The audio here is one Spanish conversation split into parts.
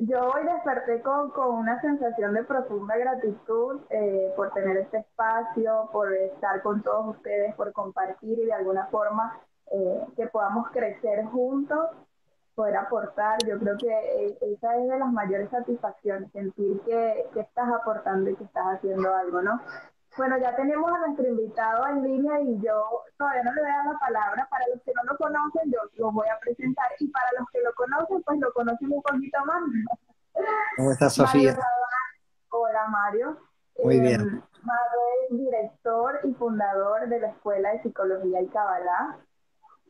Yo hoy desperté con una sensación de profunda gratitud por tener este espacio, por estar con todos ustedes, por compartir y de alguna forma que podamos crecer juntos, poder aportar. Yo creo que esa es de las mayores satisfacciones, sentir que estás aportando y que estás haciendo algo, ¿no? Bueno, ya tenemos a nuestro invitado en línea y yo todavía no le voy a dar la palabra. Para los que no lo conocen, yo lo voy a presentar y para los que lo conocen, pues lo conocen un poquito más. ¿Cómo estás, Mario Sofía? Rabán, hola Mario. Muy bien. Mario es director y fundador de la Escuela de Psicología y Kabbalah,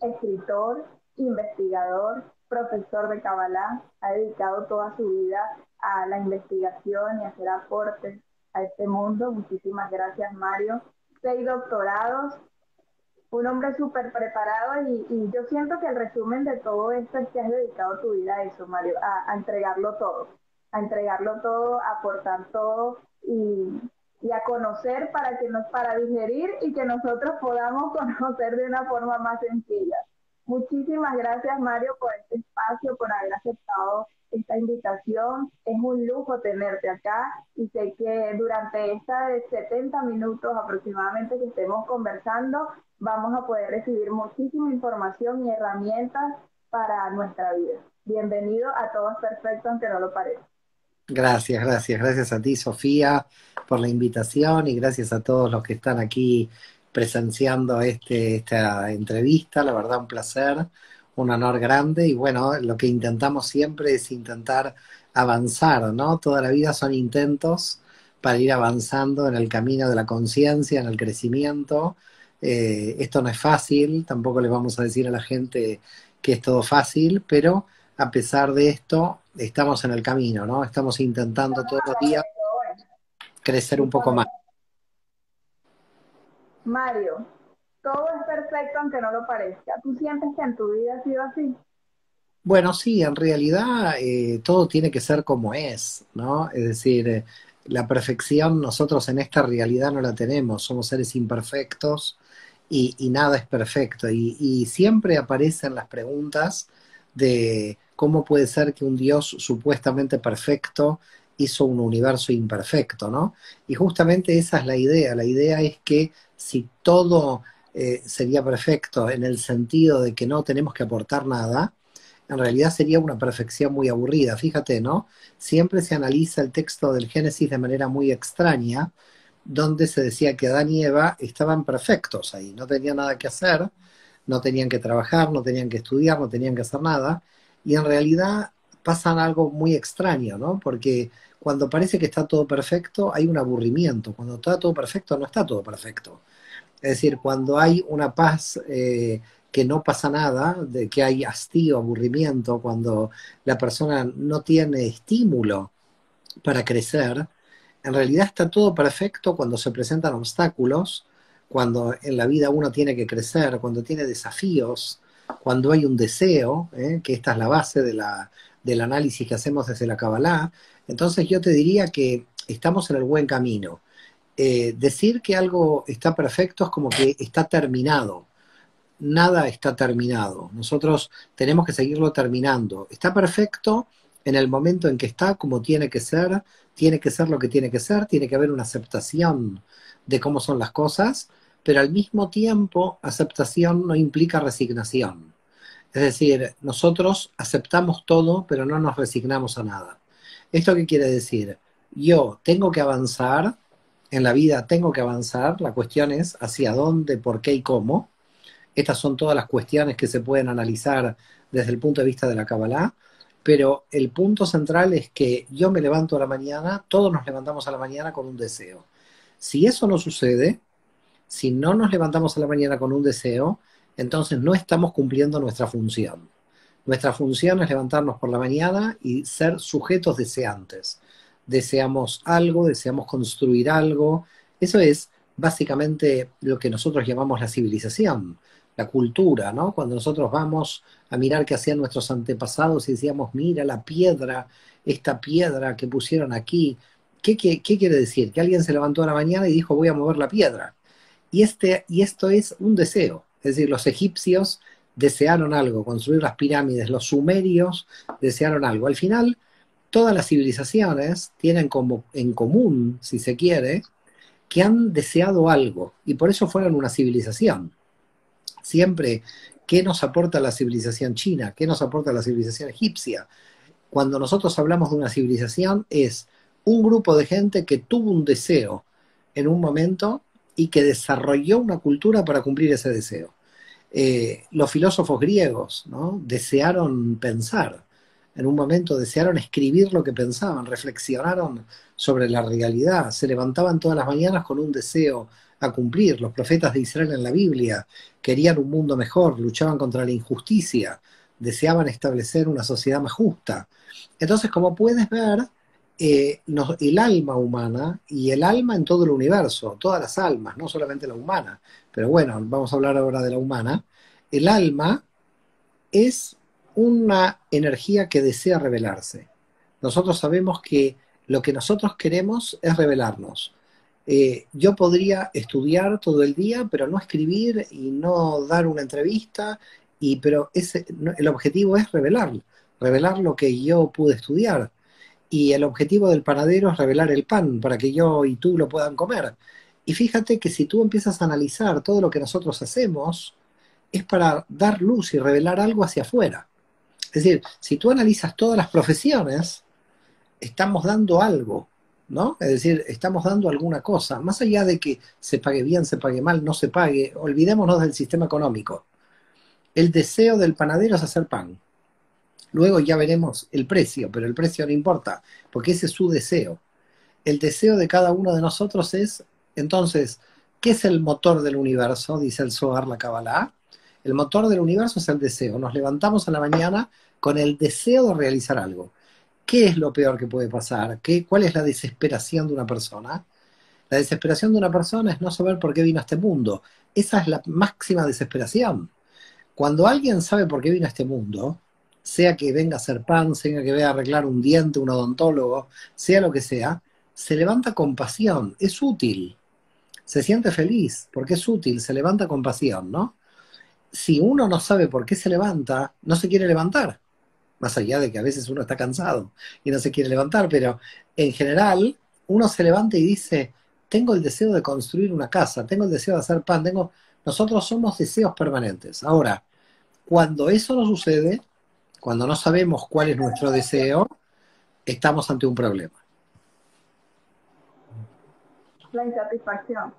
escritor, investigador, profesor de Kabbalah, ha dedicado toda su vida a la investigación y a hacer aportes a este mundo. Muchísimas gracias, Mario. 6 doctorados, un hombre súper preparado y yo siento que el resumen de todo esto es que has dedicado tu vida a eso, Mario, a entregarlo todo, a aportar todo y a conocer para digerir y que nosotros podamos conocer de una forma más sencilla. Muchísimas gracias, Mario, por este espacio, por haber aceptado esta invitación. Es un lujo tenerte acá y sé que durante esta de 70 minutos aproximadamente que estemos conversando, vamos a poder recibir muchísima información y herramientas para nuestra vida. Bienvenido a Todos Perfecto, aunque no lo parezca. Gracias, gracias. Gracias a ti, Sofía, por la invitación y gracias a todos los que están aquí presenciando esta entrevista. La verdad, un placer, un honor grande y bueno, lo que intentamos siempre es intentar avanzar, ¿no? Toda la vida son intentos para ir avanzando en el camino de la conciencia, en el crecimiento. Esto no es fácil, tampoco le vamos a decir a la gente que es todo fácil, pero a pesar de esto, estamos en el camino, ¿no? Estamos intentando Estamos todos los días crecer un y poco más. Mario, todo es perfecto aunque no lo parezca. ¿Tú sientes que en tu vida ha sido así? Bueno, sí, en realidad todo tiene que ser como es, ¿no? Es decir, la perfección nosotros en esta realidad no la tenemos, somos seres imperfectos y nada es perfecto. Y siempre aparecen las preguntas de cómo puede ser que un Dios supuestamente perfecto hizo un universo imperfecto, ¿no? Y justamente esa es la idea es que si todo sería perfecto en el sentido de que no tenemos que aportar nada, en realidad sería una perfección muy aburrida. Fíjate, ¿no? Siempre se analiza el texto del Génesis de manera muy extraña, donde se decía que Adán y Eva estaban perfectos ahí, no tenían nada que hacer, no tenían que trabajar, no tenían que estudiar, no tenían que hacer nada, y en realidad pasan algo muy extraño, ¿no? Porque cuando parece que está todo perfecto, hay un aburrimiento, cuando está todo perfecto, no está todo perfecto. Es decir, cuando hay una paz que no pasa nada, de que hay hastío, aburrimiento, cuando la persona no tiene estímulo para crecer, en realidad está todo perfecto cuando se presentan obstáculos, cuando en la vida uno tiene que crecer, cuando tiene desafíos, cuando hay un deseo, que esta es la base del análisis que hacemos desde la Kabbalah. Entonces yo te diría que estamos en el buen camino. Decir que algo está perfecto es como que está terminado. Nada está terminado. Nosotros tenemos que seguirlo terminando. Está perfecto en el momento en que está como tiene que ser lo que tiene que ser, tiene que haber una aceptación de cómo son las cosas, pero al mismo tiempo aceptación no implica resignación. Es decir, nosotros aceptamos todo, pero no nos resignamos a nada. ¿Esto qué quiere decir? Yo tengo que avanzar, en la vida tengo que avanzar, la cuestión es hacia dónde, por qué y cómo. Estas son todas las cuestiones que se pueden analizar desde el punto de vista de la Kabbalah, pero el punto central es que yo me levanto a la mañana, todos nos levantamos a la mañana con un deseo. Si eso no sucede, si no nos levantamos a la mañana con un deseo, entonces no estamos cumpliendo nuestra función. Nuestra función es levantarnos por la mañana y ser sujetos deseantes. Deseamos algo, deseamos construir algo. Eso es básicamente lo que nosotros llamamos la civilización, la cultura, ¿no? Cuando nosotros vamos a mirar qué hacían nuestros antepasados y decíamos, mira la piedra, esta piedra que pusieron aquí. ¿Qué quiere decir? Que alguien se levantó a la mañana y dijo, voy a mover la piedra. Y esto es un deseo. Es decir, los egipcios desearon algo, construir las pirámides, los sumerios desearon algo. Al final, todas las civilizaciones tienen como en común, si se quiere, que han deseado algo y por eso fueron una civilización. Siempre, ¿qué nos aporta la civilización china? ¿Qué nos aporta la civilización egipcia? Cuando nosotros hablamos de una civilización es un grupo de gente que tuvo un deseo en un momento y que desarrolló una cultura para cumplir ese deseo. Los filósofos griegos, ¿no? Desearon pensar, en un momento desearon escribir lo que pensaban, reflexionaron sobre la realidad, se levantaban todas las mañanas con un deseo a cumplir. Los profetas de Israel en la Biblia querían un mundo mejor, luchaban contra la injusticia, deseaban establecer una sociedad más justa. Entonces, como puedes ver, el alma humana y el alma en todo el universo, todas las almas, no solamente la humana, pero bueno, vamos a hablar ahora de la humana, el alma es una energía que desea revelarse. Nosotros sabemos que lo que nosotros queremos es revelarnos. Yo podría estudiar todo el día, pero no escribir y no dar una entrevista, pero el objetivo es revelar lo que yo pude estudiar. Y el objetivo del panadero es revelar el pan para que yo y tú lo puedan comer. Y fíjate que si tú empiezas a analizar todo lo que nosotros hacemos, es para dar luz y revelar algo hacia afuera. Es decir, si tú analizas todas las profesiones, estamos dando algo, ¿no? Es decir, estamos dando alguna cosa, más allá de que se pague bien, se pague mal, no se pague, olvidémonos del sistema económico. El deseo del panadero es hacer pan. Luego ya veremos el precio, pero el precio no importa, porque ese es su deseo. El deseo de cada uno de nosotros es, entonces, ¿qué es el motor del universo? Dice el Zohar, la Kabbalah. El motor del universo es el deseo. Nos levantamos a la mañana con el deseo de realizar algo. ¿Qué es lo peor que puede pasar? ¿Cuál es la desesperación de una persona? La desesperación de una persona es no saber por qué vino a este mundo. Esa es la máxima desesperación. Cuando alguien sabe por qué vino a este mundo, sea que venga a hacer pan, sea que venga a arreglar un diente, un odontólogo, sea lo que sea, se levanta con pasión, es útil, se siente feliz porque es útil, se levanta con pasión, ¿no? Si uno no sabe por qué se levanta, no se quiere levantar, más allá de que a veces uno está cansado y no se quiere levantar, pero en general uno se levanta y dice, tengo el deseo de construir una casa, tengo el deseo de hacer pan, nosotros somos deseos permanentes. Ahora, cuando eso no sucede, cuando no sabemos cuál es nuestro deseo, estamos ante un problema. La insatisfacción.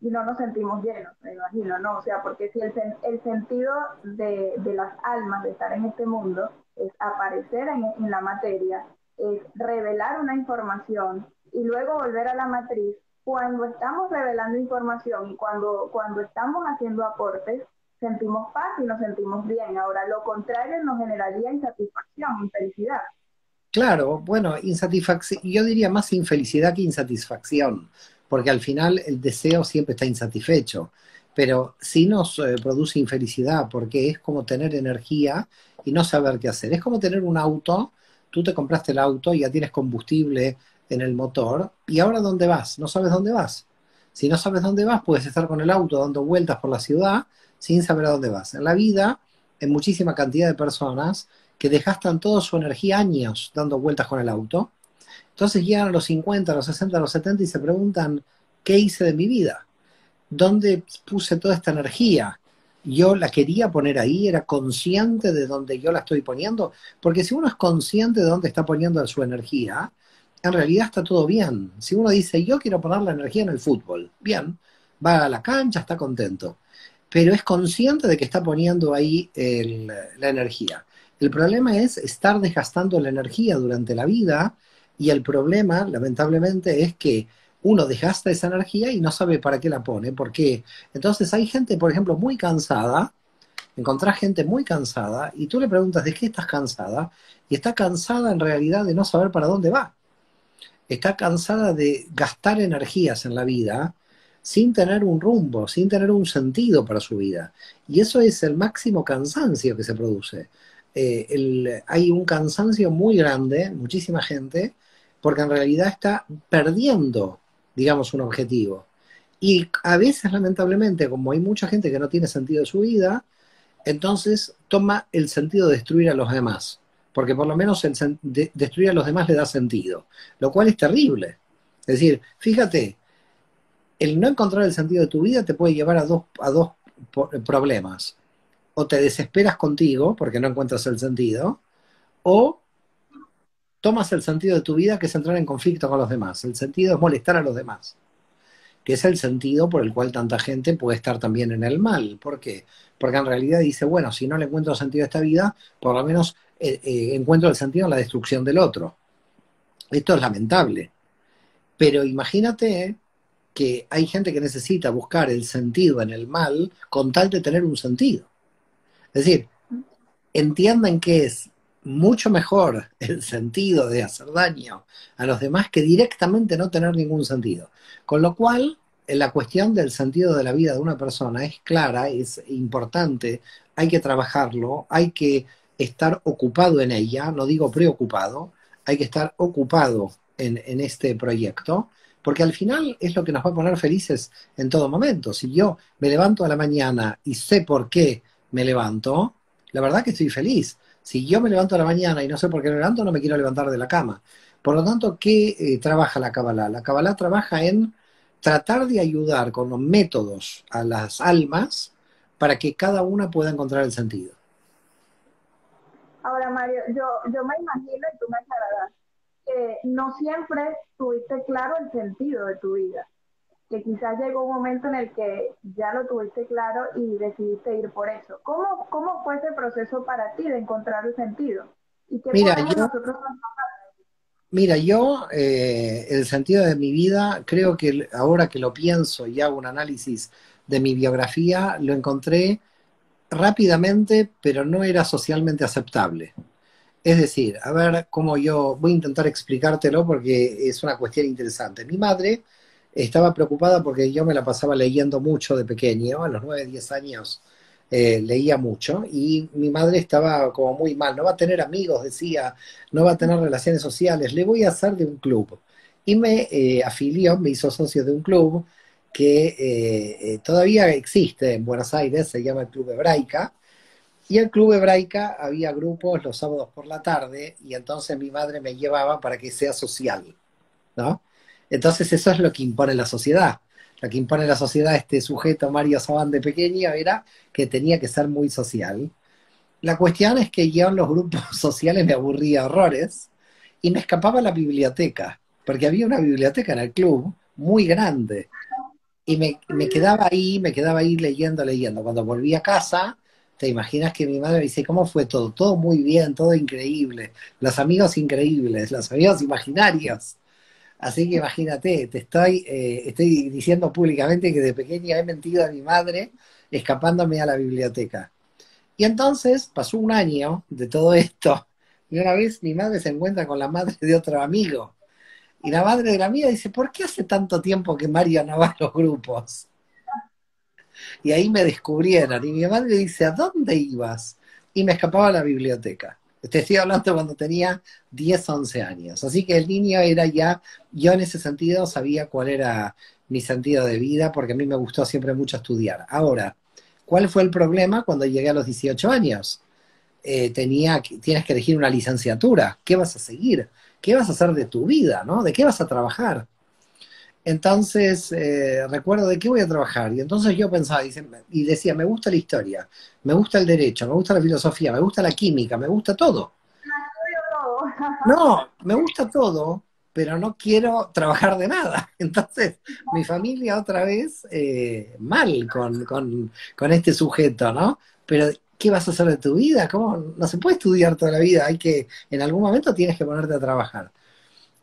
Y no nos sentimos llenos, me imagino, ¿no? O sea, porque si el sentido de las almas de estar en este mundo es aparecer en la materia, es revelar una información y luego volver a la matriz, cuando estamos revelando información y cuando estamos haciendo aportes, sentimos paz y nos sentimos bien. Ahora, lo contrario nos generaría insatisfacción, infelicidad. Claro, bueno, insatisfacción, yo diría más infelicidad que insatisfacción, porque al final el deseo siempre está insatisfecho, pero sí nos produce infelicidad, porque es como tener energía y no saber qué hacer. Es como tener un auto, tú te compraste el auto y ya tienes combustible en el motor, y ahora ¿dónde vas? No sabes dónde vas. Si no sabes dónde vas, puedes estar con el auto dando vueltas por la ciudad sin saber a dónde vas. En la vida, en muchísima cantidad de personas, que desgastan toda su energía años dando vueltas con el auto. Entonces llegan a los 50, a los 60, a los 70 y se preguntan, ¿qué hice de mi vida? ¿Dónde puse toda esta energía? Yo la quería poner ahí, era consciente de dónde yo la estoy poniendo, porque si uno es consciente de dónde está poniendo su energía, en realidad está todo bien. Si uno dice, yo quiero poner la energía en el fútbol, bien, va a la cancha, está contento, pero es consciente de que está poniendo ahí la energía. El problema es estar desgastando la energía durante la vida y el problema, lamentablemente, es que uno desgasta esa energía y no sabe para qué la pone, por qué. Entonces hay gente, por ejemplo, muy cansada, encontrás gente muy cansada y tú le preguntas de qué estás cansada y está cansada en realidad de no saber para dónde va. Está cansada de gastar energías en la vida sin tener un rumbo, sin tener un sentido para su vida. Y eso es el máximo cansancio que se produce. Hay un cansancio muy grande, muchísima gente, porque en realidad está perdiendo, digamos, un objetivo. Y a veces, lamentablemente, como hay mucha gente que no tiene sentido de su vida, entonces toma el sentido de destruir a los demás. porque por lo menos destruir a los demás le da sentido, lo cual es terrible. Es decir, fíjate, el no encontrar el sentido de tu vida te puede llevar a dos problemas. O te desesperas contigo porque no encuentras el sentido, o tomas el sentido de tu vida, que es entrar en conflicto con los demás. El sentido es molestar a los demás, que es el sentido por el cual tanta gente puede estar también en el mal. ¿Por qué? Porque en realidad dice, bueno, si no le encuentro sentido a esta vida, por lo menos encuentro el sentido en la destrucción del otro. Esto es lamentable. Pero imagínate que hay gente que necesita buscar el sentido en el mal con tal de tener un sentido. Es decir, entiendan que es mucho mejor el sentido de hacer daño a los demás que directamente no tener ningún sentido. Con lo cual, la cuestión del sentido de la vida de una persona es clara, es importante, hay que trabajarlo, hay que estar ocupado en ella, no digo preocupado, hay que estar ocupado en este proyecto, porque al final es lo que nos va a poner felices en todo momento. Si yo me levanto a la mañana y sé por qué me levanto, la verdad que estoy feliz. Si yo me levanto a la mañana y no sé por qué me levanto, no me quiero levantar de la cama. Por lo tanto, ¿qué trabaja la Kabbalah? La Kabbalah trabaja en tratar de ayudar con los métodos a las almas para que cada una pueda encontrar el sentido. Ahora, Mario, yo me imagino, y tú me aclararás, que no siempre tuviste claro el sentido de tu vida, que quizás llegó un momento en el que ya lo tuviste claro y decidiste ir por eso. ¿Cómo fue ese proceso para ti de encontrar el sentido? ¿Y qué Mira, podemos yo, nosotros el sentido de mi vida, creo que ahora que lo pienso y hago un análisis de mi biografía, lo encontré rápidamente, pero no era socialmente aceptable. Es decir, a ver cómo yo voy a intentar explicártelo porque es una cuestión interesante. Mi madre estaba preocupada porque yo me la pasaba leyendo mucho de pequeño, a los 9 10 años leía mucho y mi madre estaba como muy mal, no va a tener amigos, decía, no va a tener relaciones sociales, le voy a hacer de un club. Y me afilió, me hizo socio de un club que todavía existe en Buenos Aires, se llama el Club Hebraica, y el Club Hebraica había grupos los sábados por la tarde y entonces mi madre me llevaba para que sea social, ¿no? Entonces eso es lo que impone la sociedad. Lo que impone la sociedad, este sujeto Mario Sabán de pequeño, era que tenía que ser muy social. La cuestión es que yo en los grupos sociales me aburría horrores y me escapaba a la biblioteca, porque había una biblioteca en el club muy grande. Y me quedaba ahí leyendo, leyendo. Cuando volví a casa, te imaginas que mi madre me dice, ¿cómo fue todo? Todo muy bien, todo increíble. Los amigos increíbles, los amigos imaginarios. Así que imagínate, estoy diciendo públicamente que de pequeña he mentido a mi madre escapándome a la biblioteca. Y entonces pasó un año de todo esto, y una vez mi madre se encuentra con la madre de otro amigo. Y la madre de la mía dice, ¿por qué hace tanto tiempo que Mario no va a los grupos? Y ahí me descubrieron. Y mi madre dice, ¿a dónde ibas? Y me escapaba a la biblioteca. Te estoy hablando cuando tenía 10 11 años. Así que el niño era ya, yo en ese sentido sabía cuál era mi sentido de vida, porque a mí me gustó siempre mucho estudiar. Ahora, ¿cuál fue el problema cuando llegué a los 18 años? Tienes que elegir una licenciatura. ¿Qué vas a seguir? ¿Qué vas a hacer de tu vida? ¿No? ¿De qué vas a trabajar? Entonces, recuerdo de qué voy a trabajar. Y entonces yo pensaba y decía, me gusta la historia, me gusta el derecho, me gusta la filosofía, me gusta la química, me gusta todo. estudió todo? No, me gusta todo, pero no quiero trabajar de nada. Entonces, mi familia otra vez mal con este sujeto, ¿no? Pero, ¿qué vas a hacer de tu vida? ¿Cómo? No se puede estudiar toda la vida, en algún momento tienes que ponerte a trabajar.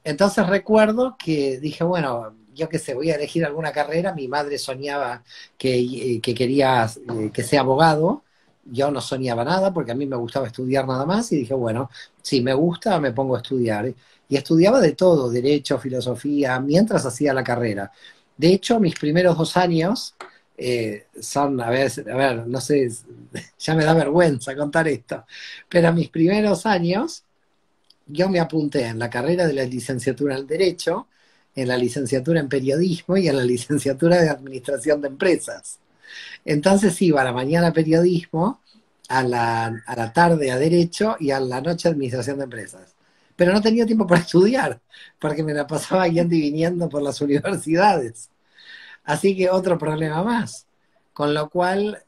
Entonces recuerdo que dije, bueno, yo qué sé, voy a elegir alguna carrera. Mi madre soñaba que quería que sea abogado. Yo no soñaba nada porque a mí me gustaba estudiar nada más y dije, bueno, si me gusta me pongo a estudiar. Y estudiaba de todo, derecho, filosofía, mientras hacía la carrera. De hecho, mis primeros 2 años son, a ver, no sé, ya me da vergüenza contar esto, pero mis primeros años yo me apunté en la carrera de la licenciatura en Derecho, en la licenciatura en Periodismo y en la licenciatura de Administración de Empresas. Entonces iba a la mañana a Periodismo a la tarde a Derecho y a la noche a Administración de Empresas. Pero no tenía tiempo para estudiar, porque me la pasaba yendo y viniendo por las universidades. Así que otro problema más. Con lo cual,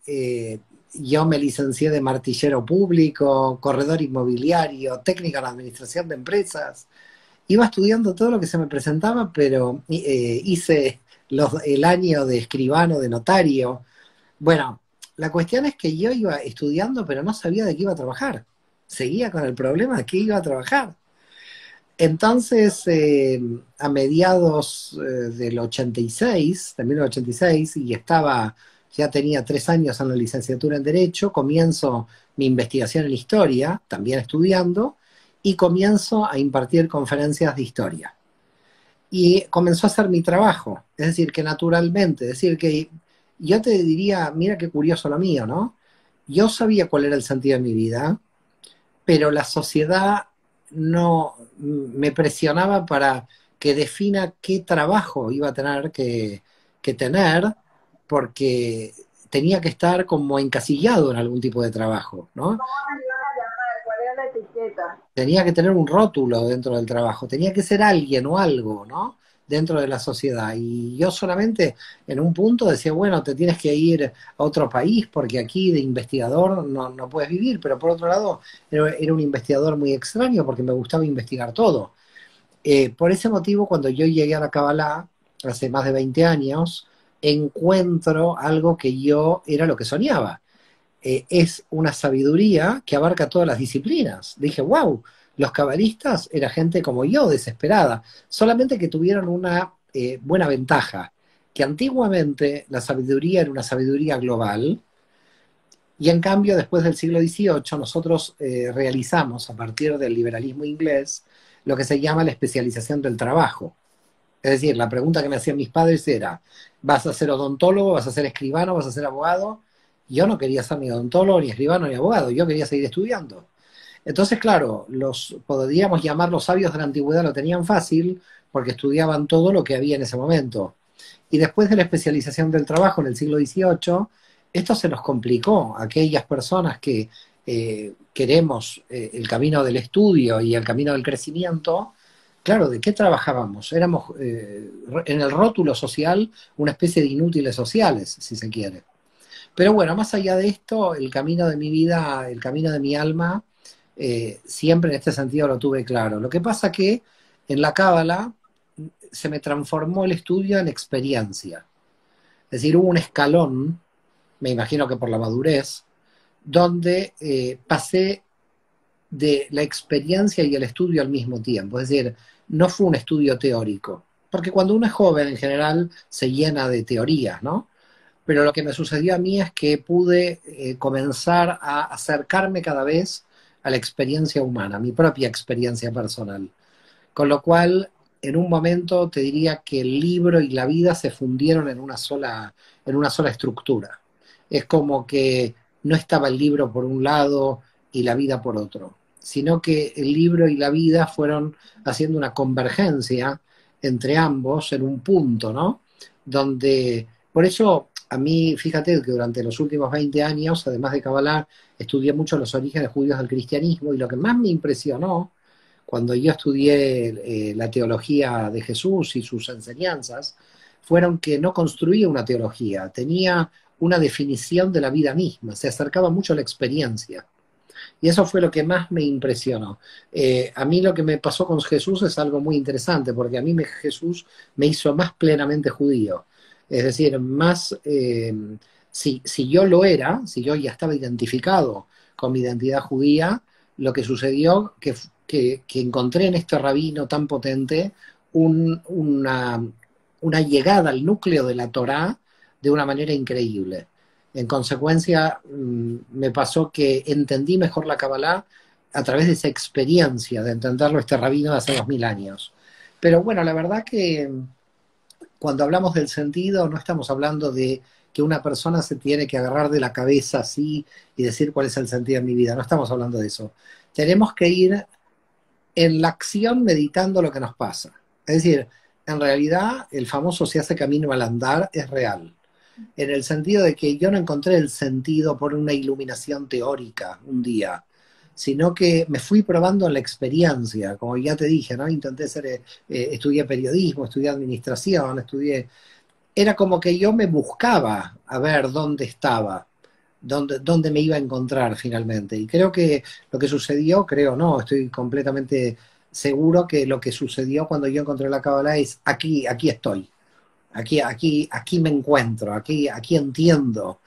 yo me licencié de martillero público, corredor inmobiliario, técnico en administración de empresas. Iba estudiando todo lo que se me presentaba, pero hice el año de escribano, de notario. Bueno, la cuestión es que yo iba estudiando, pero no sabía de qué iba a trabajar. Seguía con el problema de qué iba a trabajar. Entonces, a mediados del 86, de 1986, y estaba, ya tenía 3 años en la licenciatura en Derecho, comienzo mi investigación en Historia, también estudiando, y comienzo a impartir conferencias de Historia. Y comenzó a ser mi trabajo, es decir, que naturalmente, es decir, que yo te diría, mira qué curioso lo mío, ¿no? Yo sabía cuál era el sentido de mi vida, pero la sociedad no me presionaba para que defina qué trabajo iba a tener que tener, porque tenía que estar como encasillado en algún tipo de trabajo, ¿no? ¿Cómo te iban a llamar? ¿Cuál era la etiqueta? Tenía que tener un rótulo dentro del trabajo, tenía que ser alguien o algo, ¿no? Dentro de la sociedad. Y yo solamente en un punto decía, bueno, te tienes que ir a otro país porque aquí de investigador no puedes vivir, pero por otro lado era un investigador muy extraño porque me gustaba investigar todo. Por ese motivo, cuando yo llegué a la Kabbalah, hace más de 20 años, encuentro algo que yo era lo que soñaba, es una sabiduría que abarca todas las disciplinas. Dije, wow, los cabalistas era gente como yo, desesperada, solamente que tuvieron una buena ventaja, que antiguamente la sabiduría era una sabiduría global, y en cambio después del siglo XVIII nosotros realizamos, a partir del liberalismo inglés, lo que se llama la especialización del trabajo. Es decir, la pregunta que me hacían mis padres era, ¿vas a ser odontólogo, vas a ser escribano, vas a ser abogado? Yo no quería ser ni odontólogo, ni escribano, ni abogado, yo quería seguir estudiando. Entonces, claro, los podríamos llamar los sabios de la antigüedad lo tenían fácil porque estudiaban todo lo que había en ese momento. Y después de la especialización del trabajo en el siglo XVIII, esto se nos complicó. Aquellas personas que queremos el camino del estudio y el camino del crecimiento, claro, ¿de qué trabajábamos? Éramos en el rótulo social una especie de inútiles sociales, si se quiere. Pero bueno, más allá de esto, el camino de mi vida, el camino de mi alma, siempre en este sentido lo tuve claro. Lo que pasa que en la Cábala se me transformó el estudio en experiencia. Es decir, hubo un escalón, me imagino que por la madurez, donde pasé de la experiencia y el estudio al mismo tiempo. Es decir, no fue un estudio teórico. Porque cuando uno es joven, en general, se llena de teorías, ¿no? Pero lo que me sucedió a mí es que pude comenzar a acercarme cada vez a la experiencia humana, a mi propia experiencia personal. Con lo cual, en un momento te diría que el libro y la vida se fundieron en una sola estructura. Es como que no estaba el libro por un lado y la vida por otro, sino que el libro y la vida fueron haciendo una convergencia entre ambos en un punto, ¿no? Donde, por eso, a mí, fíjate que durante los últimos 20 años, además de Kabbalah, estudié mucho los orígenes judíos del cristianismo y lo que más me impresionó cuando yo estudié la teología de Jesús y sus enseñanzas, fueron que no construía una teología, tenía una definición de la vida misma, se acercaba mucho a la experiencia. Y eso fue lo que más me impresionó. A mí lo que me pasó con Jesús es algo muy interesante, porque a mí Jesús me hizo más plenamente judío. Es decir, más, si yo lo era, si yo ya estaba identificado con mi identidad judía, lo que sucedió que encontré en este rabino tan potente una llegada al núcleo de la Torá de una manera increíble. En consecuencia, me pasó que entendí mejor la Kabbalah a través de esa experiencia de entenderlo este rabino de hace 2000 años. Pero bueno, la verdad que cuando hablamos del sentido, no estamos hablando de que una persona se tiene que agarrar de la cabeza así y decir cuál es el sentido de mi vida. No estamos hablando de eso. Tenemos que ir en la acción meditando lo que nos pasa. Es decir, en realidad el famoso se hace camino al andar es real. en el sentido de que yo no encontré el sentido por una iluminación teórica un día, sino que me fui probando en la experiencia, como ya te dije, ¿no? Intenté ser, estudié periodismo, estudié administración, era como que yo me buscaba a ver dónde estaba, dónde me iba a encontrar finalmente. Y creo que lo que sucedió, creo no, estoy completamente seguro que lo que sucedió cuando yo encontré la Kabbalah es aquí estoy, aquí me encuentro, aquí entiendo.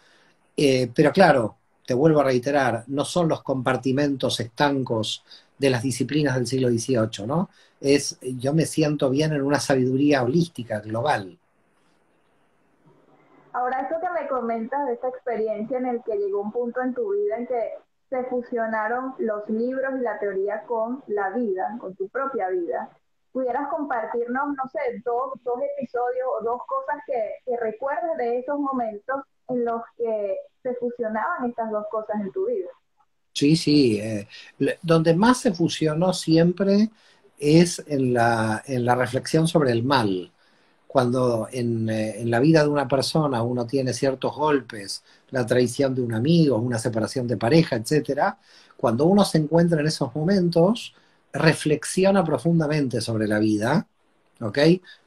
Pero claro, te vuelvo a reiterar, no son los compartimentos estancos de las disciplinas del siglo XVIII, ¿no? Yo me siento bien en una sabiduría holística, global. Ahora, eso que me comentas de esta experiencia en el que llegó un punto en tu vida en que se fusionaron los libros y la teoría con la vida, con tu propia vida. ¿Pudieras compartirnos, no sé, dos episodios o dos cosas que recuerdes de esos momentos en los que se fusionaban estas dos cosas en tu vida? Sí, sí. Donde más se fusionó siempre es en la reflexión sobre el mal. Cuando en la vida de una persona uno tiene ciertos golpes, la traición de un amigo, una separación de pareja, etcétera, cuando uno se encuentra en esos momentos, reflexiona profundamente sobre la vida, ¿ok?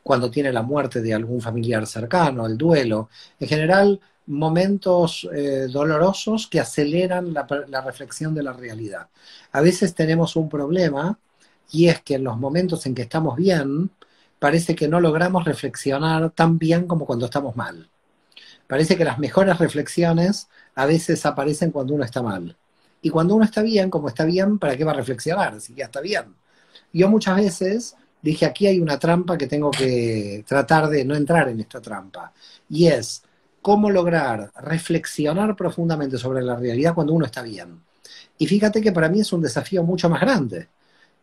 Cuando tiene la muerte de algún familiar cercano, el duelo, en general momentos dolorosos que aceleran la reflexión de la realidad. A veces tenemos un problema y es que en los momentos en que estamos bien, parece que no logramos reflexionar tan bien como cuando estamos mal. Parece que las mejores reflexiones a veces aparecen cuando uno está mal. Y cuando uno está bien, como está bien, ¿para qué va a reflexionar si ya está bien? Yo muchas veces dije, aquí hay una trampa que tengo que tratar de no entrar en esta trampa. Y es cómo lograr reflexionar profundamente sobre la realidad cuando uno está bien. Y fíjate que para mí es un desafío mucho más grande,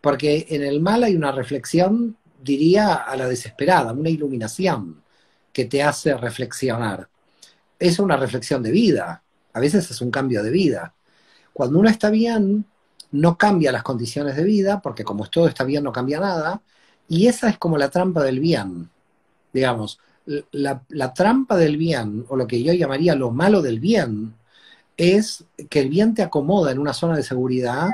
porque en el mal hay una reflexión, diría, a la desesperada, una iluminación que te hace reflexionar. Es una reflexión de vida, a veces es un cambio de vida. Cuando uno está bien, no cambia las condiciones de vida, porque como todo está bien, no cambia nada, y esa es como la trampa del bien, digamos. La trampa del bien, o lo que yo llamaría lo malo del bien, es que el bien te acomoda en una zona de seguridad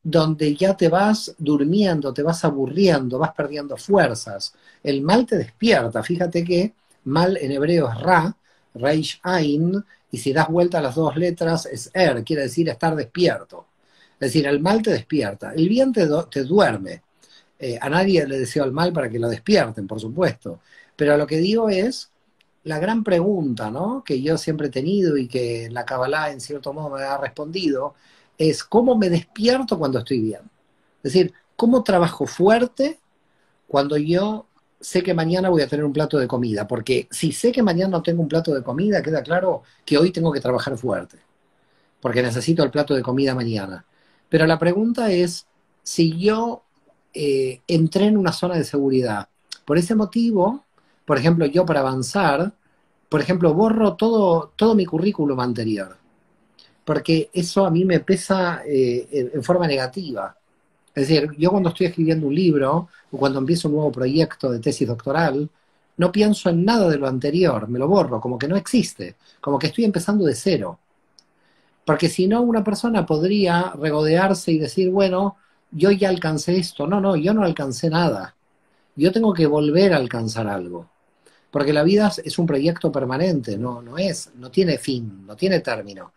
donde ya te vas durmiendo, te vas aburriendo, vas perdiendo fuerzas. El mal te despierta. Fíjate que mal en hebreo es ra, reish ain, y si das vuelta a las dos letras es quiere decir estar despierto. Es decir, el mal te despierta. El bien te duerme. A nadie le deseo el mal para que lo despierten, por supuesto. Pero lo que digo es, la gran pregunta, ¿no? Que yo siempre he tenido y que la Kabbalah en cierto modo me ha respondido, es cómo me despierto cuando estoy bien. Es decir, cómo trabajo fuerte cuando yo sé que mañana voy a tener un plato de comida. Porque si sé que mañana no tengo un plato de comida, queda claro que hoy tengo que trabajar fuerte, porque necesito el plato de comida mañana. Pero la pregunta es, si yo entré en una zona de seguridad, por ese motivo, por ejemplo, yo para avanzar, por ejemplo, borro todo mi currículum anterior, porque eso a mí me pesa en forma negativa. Es decir, yo cuando estoy escribiendo un libro o cuando empiezo un nuevo proyecto de tesis doctoral, no pienso en nada de lo anterior, me lo borro, como que no existe, como que estoy empezando de cero. Porque si no, una persona podría regodearse y decir, bueno, yo ya alcancé esto. No, no, yo no alcancé nada. Yo tengo que volver a alcanzar algo. Porque la vida es un proyecto permanente, no tiene fin, no tiene término.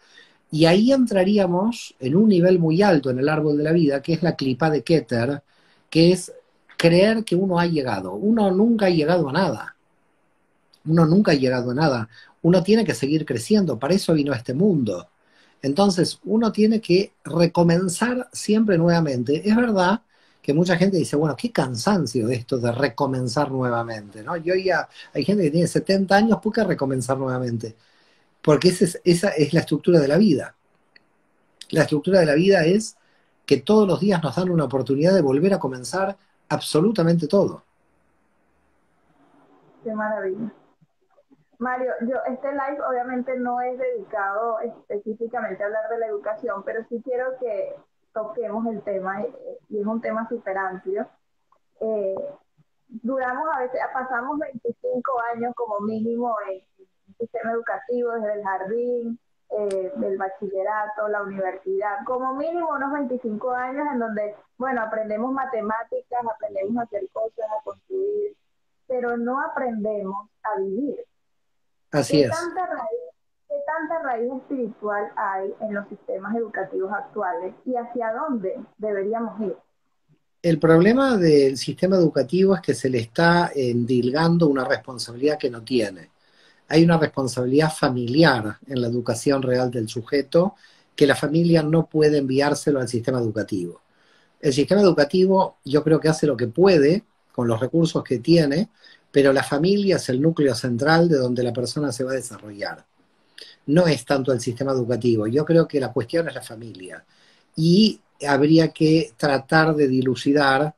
Y ahí entraríamos en un nivel muy alto en el árbol de la vida, que es la clipa de Keter, que es creer que uno ha llegado. Uno nunca ha llegado a nada. Uno nunca ha llegado a nada. Uno tiene que seguir creciendo. Para eso vino a este mundo. Entonces, uno tiene que recomenzar siempre nuevamente. Es verdad que mucha gente dice, bueno, qué cansancio esto de recomenzar nuevamente, ¿no? Hay gente que tiene 70 años, ¿por qué recomenzar nuevamente? Porque esa es la estructura de la vida. La estructura de la vida es que todos los días nos dan una oportunidad de volver a comenzar absolutamente todo. Qué maravilla. Mario, este live obviamente no es dedicado específicamente a hablar de la educación, pero sí quiero que toquemos el tema, y es un tema súper amplio. Eh, Duramos a veces, pasamos 25 años como mínimo en sistema educativo, desde el jardín, del bachillerato, la universidad, como mínimo unos 25 años en donde, bueno, aprendemos matemáticas, aprendemos a hacer cosas, a construir, pero no aprendemos a vivir. Así ¿Qué es. tanta raíz, qué tanta raíz espiritual hay en los sistemas educativos actuales y hacia dónde deberíamos ir? El problema del sistema educativo es que se le está endilgando una responsabilidad que no tiene. Hay una responsabilidad familiar en la educación real del sujeto que la familia no puede enviárselo al sistema educativo. El sistema educativo yo creo que hace lo que puede con los recursos que tiene, pero la familia es el núcleo central de donde la persona se va a desarrollar. No es tanto el sistema educativo, yo creo que la cuestión es la familia. Y habría que tratar de dilucidar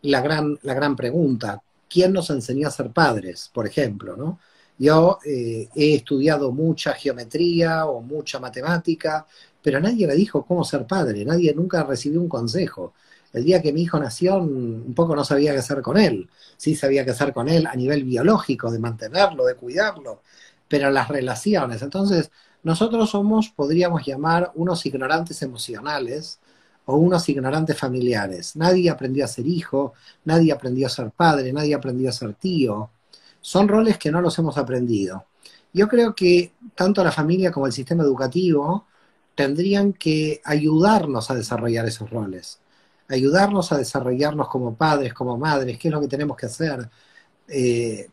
la gran pregunta, ¿quién nos enseñó a ser padres, por ejemplo, ¿no? Yo he estudiado mucha geometría o mucha matemática, pero nadie me dijo cómo ser padre, nadie nunca recibió un consejo. El día que mi hijo nació, un poco no sabía qué hacer con él. Sí sabía qué hacer con él a nivel biológico, de mantenerlo, de cuidarlo, pero las relaciones. Entonces, nosotros somos, podríamos llamar, unos ignorantes emocionales o unos ignorantes familiares. Nadie aprendió a ser hijo, nadie aprendió a ser padre, nadie aprendió a ser tío. Son roles que no los hemos aprendido. Yo creo que tanto la familia como el sistema educativo tendrían que ayudarnos a desarrollar esos roles, ayudarnos a desarrollarnos como padres, como madres, qué es lo que tenemos que hacer,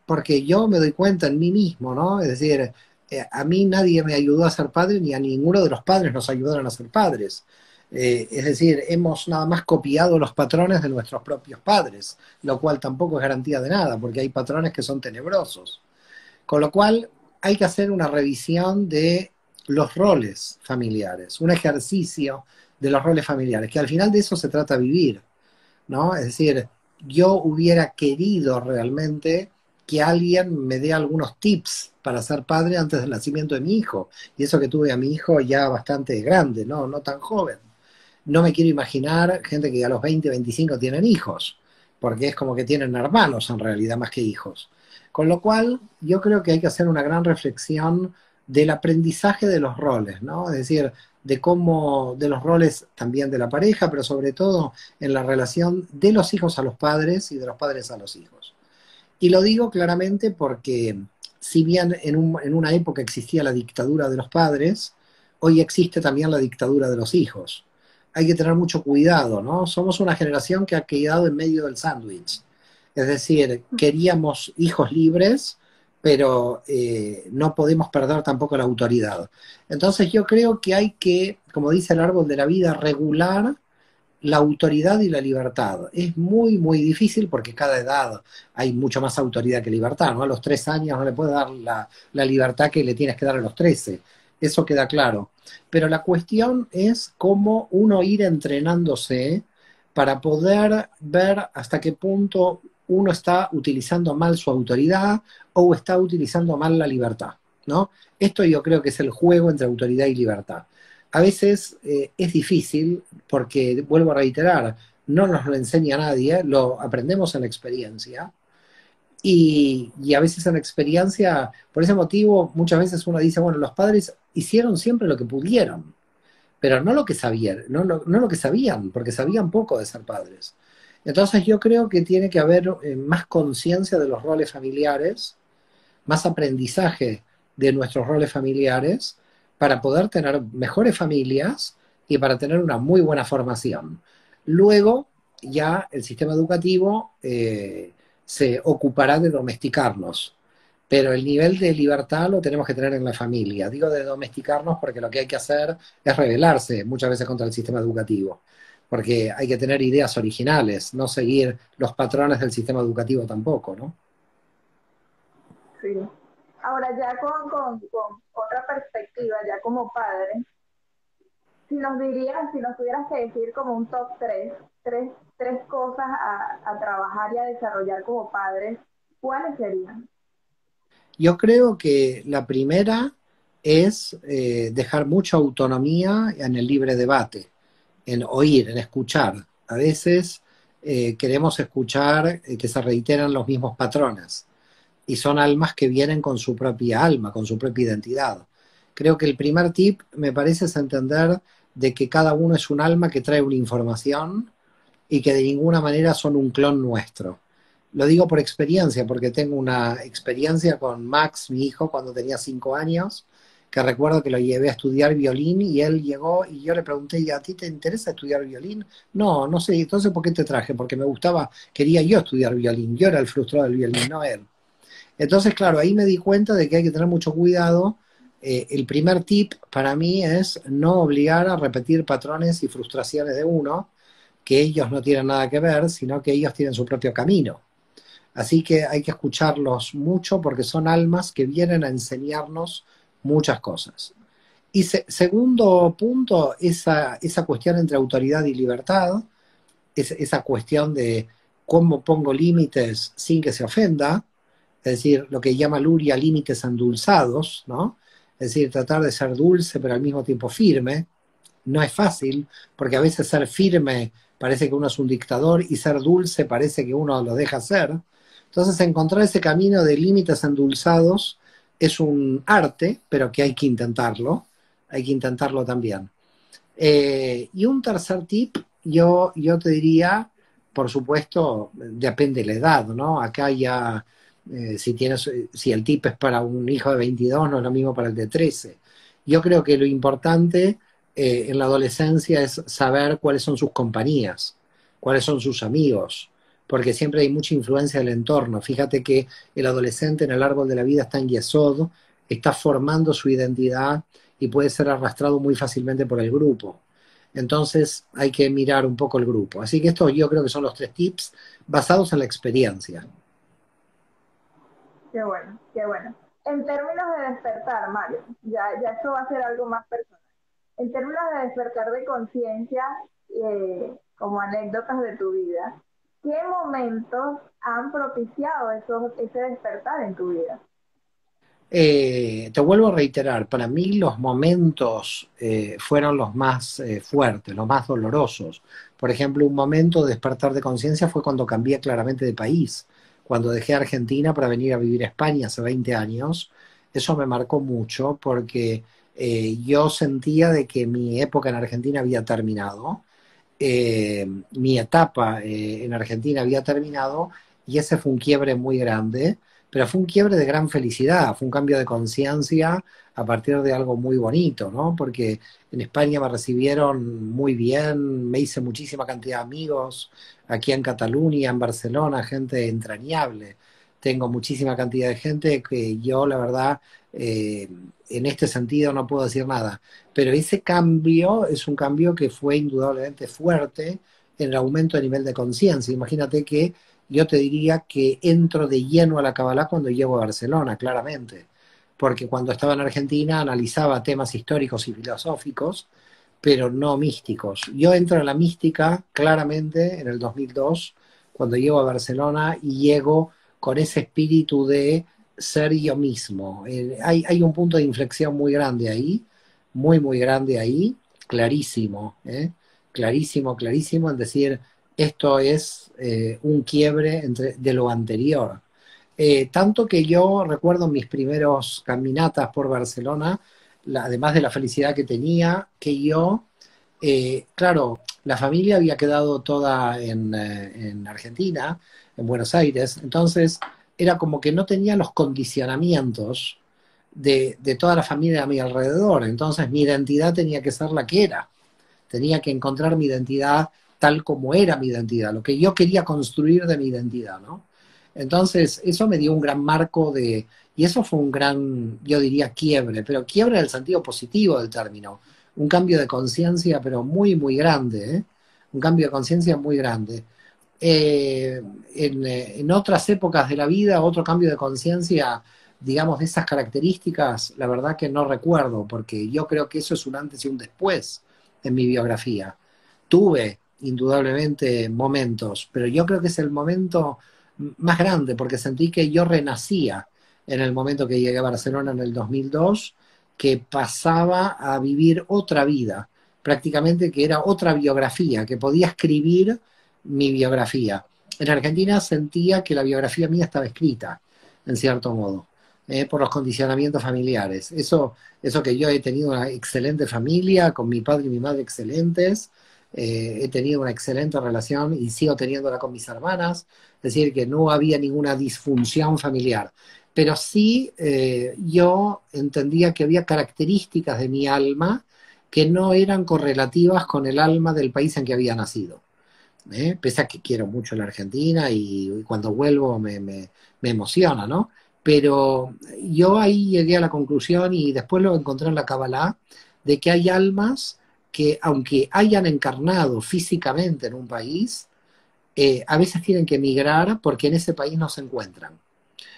porque yo me doy cuenta en mí mismo, ¿no? Es decir, a mí nadie me ayudó a ser padre, ni a ninguno de los padres nos ayudaron a ser padres. Es decir, hemos nada más copiado los patrones de nuestros propios padres, lo cual tampoco es garantía de nada, porque hay patrones que son tenebrosos. Con lo cual, hay que hacer una revisión de los roles familiares, un ejercicio de los roles familiares, que al final de eso se trata vivir, ¿no? Es decir, yo hubiera querido realmente que alguien me dé algunos tips para ser padre antes del nacimiento de mi hijo. Y eso que tuve a mi hijo ya bastante grande, ¿no? No tan joven. No me quiero imaginar gente que a los 20, 25 tienen hijos, porque es como que tienen hermanos en realidad más que hijos. Con lo cual, yo creo que hay que hacer una gran reflexión del aprendizaje de los roles, ¿no? Es decir, de cómo, de los roles también de la pareja, pero sobre todo en la relación de los hijos a los padres y de los padres a los hijos. Y lo digo claramente porque si bien en una época existía la dictadura de los padres, hoy existe también la dictadura de los hijos. Hay que tener mucho cuidado, ¿no? Somos una generación que ha quedado en medio del sándwich. Es decir, queríamos hijos libres, pero no podemos perder tampoco la autoridad. Entonces yo creo que hay que, como dice el árbol de la vida, regular la autoridad y la libertad. Es muy, muy difícil porque cada edad hay mucho más autoridad que libertad, ¿no? A los 3 años no le puedes dar la libertad que le tienes que dar a los 13. Eso queda claro. Pero la cuestión es cómo uno ir entrenándose para poder ver hasta qué punto uno está utilizando mal su autoridad o está utilizando mal la libertad, ¿no? Esto yo creo que es el juego entre autoridad y libertad. A veces es difícil porque, vuelvo a reiterar, no nos lo enseña nadie, lo aprendemos en la experiencia y a veces en la experiencia, por ese motivo, muchas veces uno dice, bueno, los padres hicieron siempre lo que pudieron, pero no lo que sabían, no lo que sabían, porque sabían poco de ser padres. Entonces yo creo que tiene que haber más conciencia de los roles familiares, más aprendizaje de nuestros roles familiares para poder tener mejores familias y para tener una muy buena formación. Luego, ya el sistema educativo se ocupará de domesticarnos, pero el nivel de libertad lo tenemos que tener en la familia. Digo de domesticarnos porque lo que hay que hacer es rebelarse muchas veces contra el sistema educativo, porque hay que tener ideas originales, no seguir los patrones del sistema educativo tampoco, ¿no? Sí. Ahora ya con otra perspectiva, ya como padre, si nos dirías, si nos tuvieras que decir como un top tres cosas a trabajar y a desarrollar como padres, ¿cuáles serían? Yo creo que la primera es dejar mucha autonomía en el libre debate, en oír, en escuchar. A veces queremos escuchar que se reiteran los mismos patrones. y son almas que vienen con su propia alma, con su propia identidad. Creo que el primer tip, me parece, es entender de que cada uno es un alma que trae una información y que de ninguna manera son un clon nuestro. Lo digo por experiencia, porque tengo una experiencia con Max, mi hijo, cuando tenía 5 años, que recuerdo que lo llevé a estudiar violín y él llegó y yo le pregunté, ¿y a ti te interesa estudiar violín? No, no sé, entonces ¿por qué te traje? Porque me gustaba, quería yo estudiar violín, yo era el frustrado del violín, no él. Entonces, claro, ahí me di cuenta de que hay que tener mucho cuidado. El primer tip para mí es no obligar a repetir patrones y frustraciones de uno, que ellos no tienen nada que ver, sino que ellos tienen su propio camino. Así que hay que escucharlos mucho porque son almas que vienen a enseñarnos muchas cosas. Y segundo punto, esa cuestión entre autoridad y libertad, esa cuestión de cómo pongo límites sin que se ofenda, es decir, lo que llama Luria límites endulzados, ¿no? Es decir, tratar de ser dulce pero al mismo tiempo firme. No es fácil, porque a veces ser firme parece que uno es un dictador y ser dulce parece que uno lo deja ser. Entonces, encontrar ese camino de límites endulzados es un arte, pero que hay que intentarlo también. Y un tercer tip, yo te diría, por supuesto, depende de la edad, ¿no? Acá ya, si el tip es para un hijo de 22, no es lo mismo para el de 13. Yo creo que lo importante en la adolescencia es saber cuáles son sus compañías, cuáles son sus amigos, porque siempre hay mucha influencia del entorno. Fíjate que el adolescente en el árbol de la vida está en Yesod, está formando su identidad y puede ser arrastrado muy fácilmente por el grupo. Entonces hay que mirar un poco el grupo. Así que esto yo creo que son los 3 tips basados en la experiencia. Qué bueno, qué bueno. En términos de despertar, Mario, ya esto va a ser algo más personal. En términos de despertar de conciencia, como anécdotas de tu vida, ¿qué momentos han propiciado ese despertar en tu vida? Te vuelvo a reiterar, para mí los momentos fueron los más fuertes, los más dolorosos. Por ejemplo, un momento de despertar de conciencia fue cuando cambié claramente de país, cuando dejé Argentina para venir a vivir a España hace 20 años. Eso me marcó mucho porque yo sentía de que mi época en Argentina había terminado, mi etapa en Argentina había terminado y ese fue un quiebre muy grande, pero fue un quiebre de gran felicidad, fue un cambio de conciencia a partir de algo muy bonito, ¿no? Porque en España me recibieron muy bien, me hice muchísima cantidad de amigos, aquí en Cataluña, en Barcelona, gente entrañable. Tengo muchísima cantidad de gente que yo, la verdad, en este sentido no puedo decir nada. Pero ese cambio es un cambio que fue indudablemente fuerte en el aumento de nivel de conciencia. Imagínate que yo te diría que entro de lleno a la Kabbalah cuando llego a Barcelona, claramente, porque cuando estaba en Argentina analizaba temas históricos y filosóficos, pero no místicos. Yo entro en la mística claramente en el 2002, cuando llego a Barcelona y llego con ese espíritu de ser yo mismo. Hay un punto de inflexión muy grande ahí, muy, muy grande ahí, clarísimo, ¿eh? Clarísimo, clarísimo, en decir, esto es un quiebre de lo anterior. Tanto que yo recuerdo mis primeros caminatas por Barcelona, además de la felicidad que tenía, que yo, claro, la familia había quedado toda en Argentina, en Buenos Aires, entonces era como que no tenía los condicionamientos de toda la familia a mi alrededor, entonces mi identidad tenía que ser la que era, tenía que encontrar mi identidad tal como era mi identidad, lo que yo quería construir de mi identidad, ¿no? Entonces, eso me dio un gran marco y eso fue un gran, yo diría, quiebre, pero quiebre en el sentido positivo del término, un cambio de conciencia, pero muy, muy grande, ¿eh? Un cambio de conciencia muy grande. Eh, en otras épocas de la vida, otro cambio de conciencia, digamos, de esas características, la verdad que no recuerdo, porque yo creo que eso es un antes y un después en mi biografía. Tuve indudablemente momentos, pero yo creo que es el momento más grande, porque sentí que yo renacía en el momento que llegué a Barcelona en el 2002, que pasaba a vivir otra vida, prácticamente que era otra biografía, que podía escribir mi biografía. En Argentina sentía que la biografía mía estaba escrita, en cierto modo, por los condicionamientos familiares. Eso que yo he tenido una excelente familia, con mi padre y mi madre excelentes, he tenido una excelente relación y sigo teniéndola con mis hermanas, es decir, que no había ninguna disfunción familiar. Pero sí yo entendía que había características de mi alma que no eran correlativas con el alma del país en que había nacido. Pese a que quiero mucho la Argentina y cuando vuelvo me emociona, ¿no? Pero yo ahí llegué a la conclusión y después lo encontré en la Kabbalah, de que hay almas que aunque hayan encarnado físicamente en un país, a veces tienen que emigrar porque en ese país no se encuentran.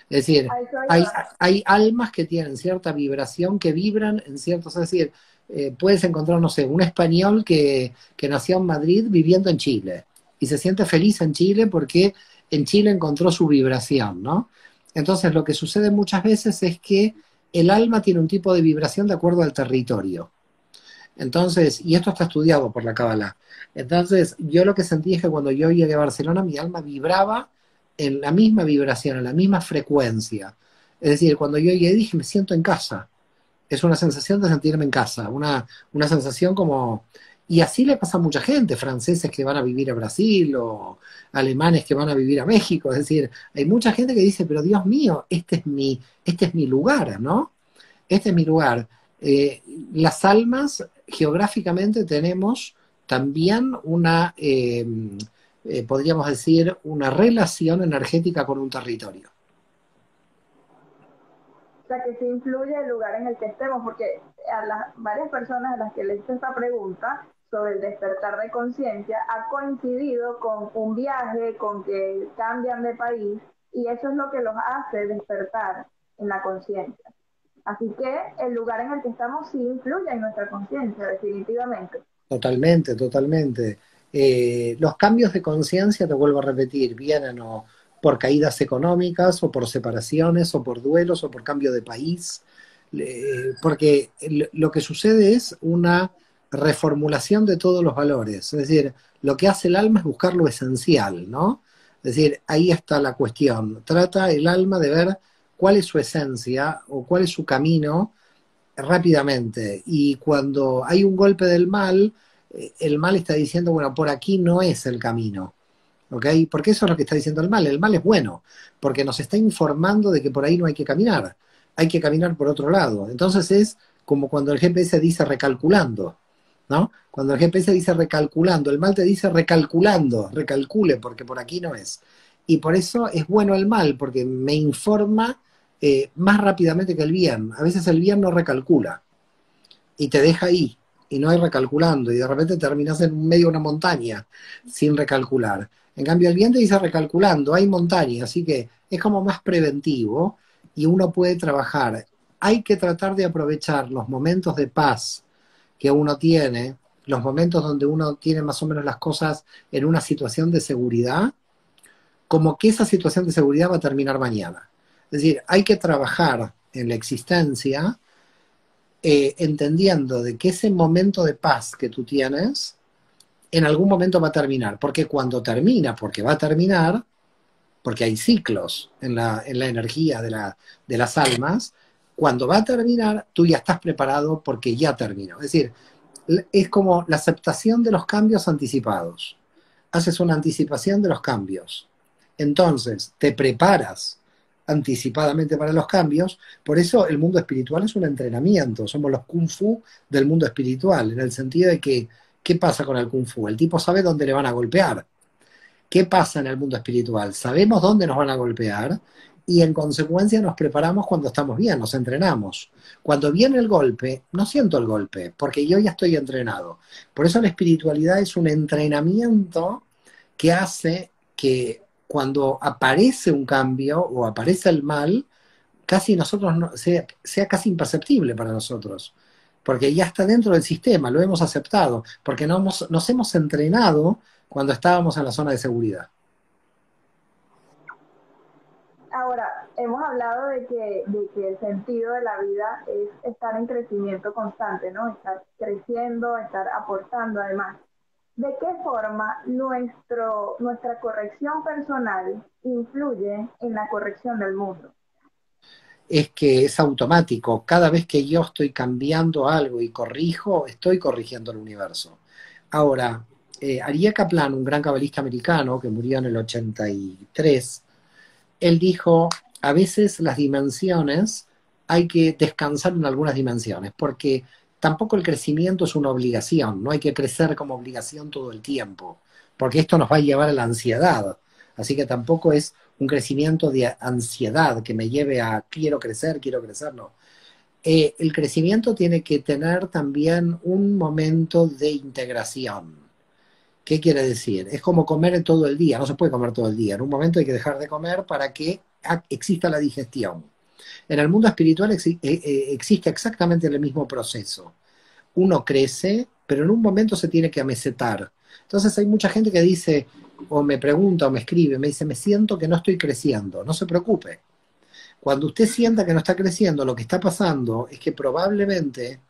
Es decir, A eso hay, iba. hay almas que tienen cierta vibración, que vibran en ciertos, es decir, puedes encontrar, no sé, un español que nació en Madrid viviendo en Chile y se siente feliz en Chile porque en Chile encontró su vibración, ¿no? Entonces lo que sucede muchas veces es que el alma tiene un tipo de vibración de acuerdo al territorio. Entonces, y esto está estudiado por la Cábala. Entonces, yo lo que sentí es que cuando yo llegué a Barcelona, mi alma vibraba en la misma vibración, en la misma frecuencia. Es decir, cuando yo llegué dije, me siento en casa. Es una sensación de sentirme en casa, una sensación como... Y así le pasa a mucha gente, franceses que van a vivir a Brasil o alemanes que van a vivir a México. Es decir, hay mucha gente que dice, pero Dios mío, este es mi lugar, ¿no? Este es mi lugar. Eh, las almas, geográficamente tenemos también podríamos decir, una relación energética con un territorio. O sea, que sí influye el lugar en el que estemos, porque a las varias personas a las que le hice esta pregunta sobre el despertar de conciencia ha coincidido con un viaje, con que cambian de país, y eso es lo que los hace despertar en la conciencia. Así que el lugar en el que estamos sí influye en nuestra conciencia, definitivamente. Totalmente, totalmente. Los cambios de conciencia, te vuelvo a repetir, vienen o por caídas económicas, o por separaciones, o por duelos, o por cambio de país, porque lo que sucede es una reformulación de todos los valores. Es decir, lo que hace el alma es buscar lo esencial, ¿no? Es decir, ahí está la cuestión. Trata el alma de ver cuál es su esencia o cuál es su camino rápidamente. Y cuando hay un golpe del mal, el mal está diciendo, bueno, por aquí no es el camino. ¿Ok? Porque eso es lo que está diciendo el mal. El mal es bueno, porque nos está informando de que por ahí no hay que caminar. Hay que caminar por otro lado. Entonces es como cuando el GPS dice recalculando, ¿no? Cuando el GPS dice recalculando, el mal te dice recalculando, recalcule, porque por aquí no es. Y por eso es bueno el mal, porque me informa más rápidamente que el bien. A veces el bien no recalcula y te deja ahí y no hay recalculando y de repente terminas en medio de una montaña sin recalcular. En cambio, el bien te dice recalculando, hay montaña, así que es como más preventivo y uno puede trabajar. Hay que tratar de aprovechar los momentos de paz que uno tiene, los momentos donde uno tiene más o menos las cosas en una situación de seguridad, como que esa situación de seguridad va a terminar mañana. Es decir, hay que trabajar en la existencia entendiendo de que ese momento de paz que tú tienes en algún momento va a terminar, porque cuando termina, porque va a terminar, porque hay ciclos en la energía de las almas, cuando va a terminar, tú ya estás preparado porque ya terminó. Es decir, es como la aceptación de los cambios anticipados. Haces una anticipación de los cambios. Entonces, te preparas anticipadamente para los cambios. Por eso el mundo espiritual es un entrenamiento. Somos los kung fu del mundo espiritual, en el sentido de que, ¿qué pasa con el kung fu? El tipo sabe dónde le van a golpear. ¿Qué pasa en el mundo espiritual? Sabemos dónde nos van a golpear y en consecuencia nos preparamos cuando estamos bien, nos entrenamos. Cuando viene el golpe, no siento el golpe, porque yo ya estoy entrenado. Por eso la espiritualidad es un entrenamiento que hace que cuando aparece un cambio o aparece el mal, casi nosotros sea casi imperceptible para nosotros, porque ya está dentro del sistema, lo hemos aceptado, porque nos hemos entrenado cuando estábamos en la zona de seguridad. Ahora, hemos hablado de que el sentido de la vida es estar en crecimiento constante, ¿no? Estar creciendo, estar aportando además. ¿De qué forma nuestra corrección personal influye en la corrección del mundo? es que es automático. Cada vez que yo estoy cambiando algo y corrijo, estoy corrigiendo el universo. Ahora, Aryeh Kaplan, un gran cabalista americano que murió en el 83, él dijo, a veces las dimensiones hay que descansar en algunas dimensiones, porque tampoco el crecimiento es una obligación, no hay que crecer como obligación todo el tiempo, porque esto nos va a llevar a la ansiedad. Así que tampoco es un crecimiento de ansiedad que me lleve a quiero crecer, no. El crecimiento tiene que tener también un momento de integración. ¿Qué quiere decir? Es como comer todo el día, no se puede comer todo el día. En un momento hay que dejar de comer para que exista la digestión. En el mundo espiritual existe exactamente el mismo proceso. Uno crece, pero en un momento se tiene que amesetar. Entonces hay mucha gente que dice, o me pregunta o me escribe, me dice, me siento que no estoy creciendo. No se preocupe. Cuando usted sienta que no está creciendo, lo que está pasando es que probablemente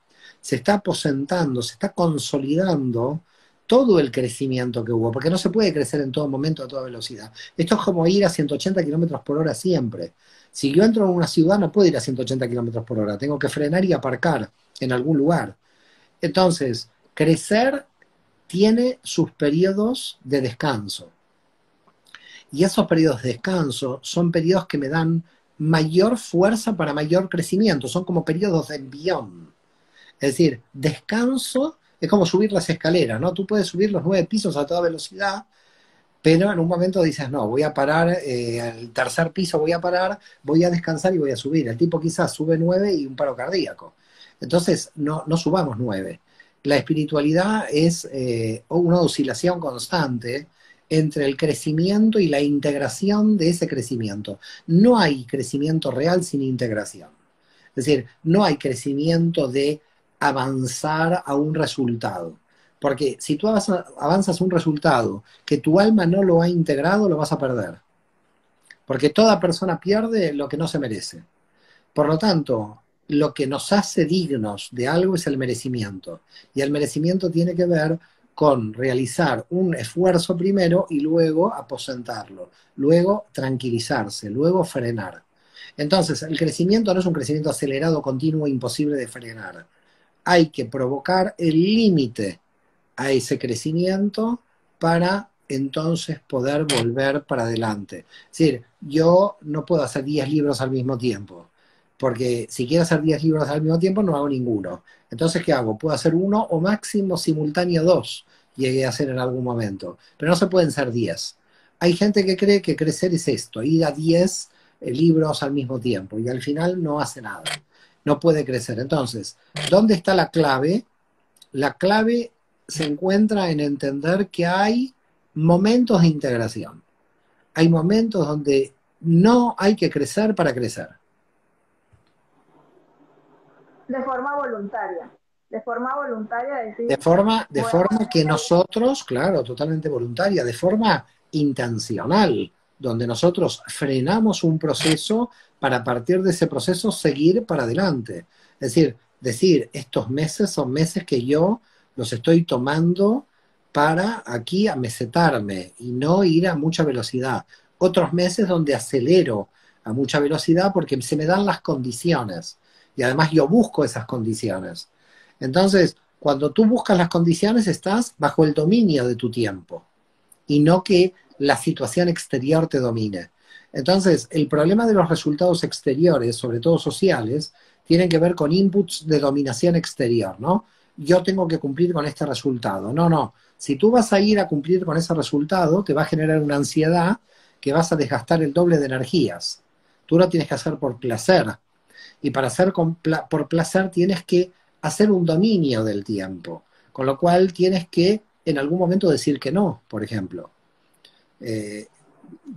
se está aposentando, se está consolidando todo el crecimiento que hubo, porque no se puede crecer en todo momento a toda velocidad. Esto es como ir a 180 kilómetros por hora siempre. Si yo entro en una ciudad, no puedo ir a 180 kilómetros por hora, tengo que frenar y aparcar en algún lugar. Entonces, crecer tiene sus periodos de descanso. Y esos periodos de descanso son periodos que me dan mayor fuerza para mayor crecimiento, son como periodos de envión. Es decir, descanso es como subir las escaleras, ¿no? Tú puedes subir los 9 pisos a toda velocidad, pero en un momento dices, no, voy a parar, al tercer piso voy a parar, voy a descansar y voy a subir. El tipo quizás sube 9 y un paro cardíaco. Entonces, no subamos 9. La espiritualidad es una oscilación constante entre el crecimiento y la integración de ese crecimiento. No hay crecimiento real sin integración. Es decir, no hay crecimiento de avanzar a un resultado. Porque si tú avanzas a un resultado que tu alma no lo ha integrado, lo vas a perder. Porque toda persona pierde lo que no se merece. Por lo tanto, lo que nos hace dignos de algo es el merecimiento. Y el merecimiento tiene que ver con realizar un esfuerzo primero y luego aposentarlo, luego tranquilizarse, luego frenar. Entonces, el crecimiento no es un crecimiento acelerado, continuo, imposible de frenar. Hay que provocar el límite a ese crecimiento para entonces poder volver para adelante. Es decir, yo no puedo hacer 10 libros al mismo tiempo, porque si quiero hacer 10 libros al mismo tiempo no hago ninguno. Entonces, ¿qué hago? Puedo hacer uno o máximo simultáneo dos, llegué a hacer en algún momento, pero no se pueden ser 10. Hay gente que cree que crecer es esto, ir a 10 libros al mismo tiempo, y al final no hace nada, no puede crecer. Entonces, ¿dónde está la clave? La clave se encuentra en entender que hay momentos de integración. Hay momentos donde no hay que crecer para crecer. De forma voluntaria De decir, forma, de voy forma que a... nosotros, claro, totalmente voluntaria, de forma intencional, donde nosotros frenamos un proceso para a partir de ese proceso seguir para adelante. Es decir, estos meses son meses que yo los estoy tomando para aquí amesetarme y no ir a mucha velocidad. Otros meses donde acelero a mucha velocidad porque se me dan las condiciones y además yo busco esas condiciones. Entonces, cuando tú buscas las condiciones, estás bajo el dominio de tu tiempo y no que la situación exterior te domine. Entonces, el problema de los resultados exteriores, sobre todo sociales, tienen que ver con inputs de dominación exterior, ¿no? Yo tengo que cumplir con este resultado. No, no. Si tú vas a ir a cumplir con ese resultado, te va a generar una ansiedad que vas a desgastar el doble de energías. Tú lo tienes que hacer por placer. Y para hacer por placer tienes que hacer un dominio del tiempo, con lo cual tienes que en algún momento decir que no, por ejemplo. Eh,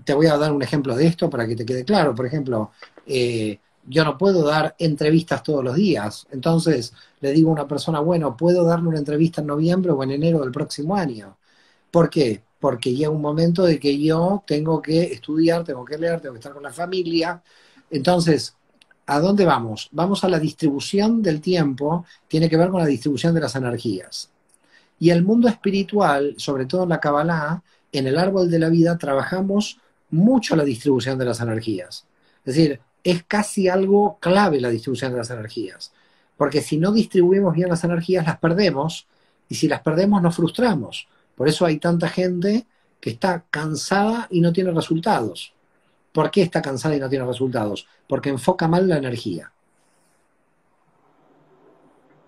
Te voy a dar un ejemplo de esto para que te quede claro. Por ejemplo, yo no puedo dar entrevistas todos los días. Entonces le digo a una persona, bueno, puedo darle una entrevista en noviembre o en enero del próximo año. ¿Por qué? Porque llega un momento de que yo tengo que estudiar, tengo que leer, tengo que estar con la familia. Entonces, ¿a dónde vamos? Vamos a la distribución del tiempo, tiene que ver con la distribución de las energías. Y el mundo espiritual, sobre todo en la Kabbalah, en el árbol de la vida, trabajamos mucho la distribución de las energías. Es decir, es casi algo clave la distribución de las energías. Porque si no distribuimos bien las energías, las perdemos, y si las perdemos, nos frustramos. Por eso hay tanta gente que está cansada y no tiene resultados. ¿Por qué está cansada y no tiene resultados? Porque enfoca mal la energía.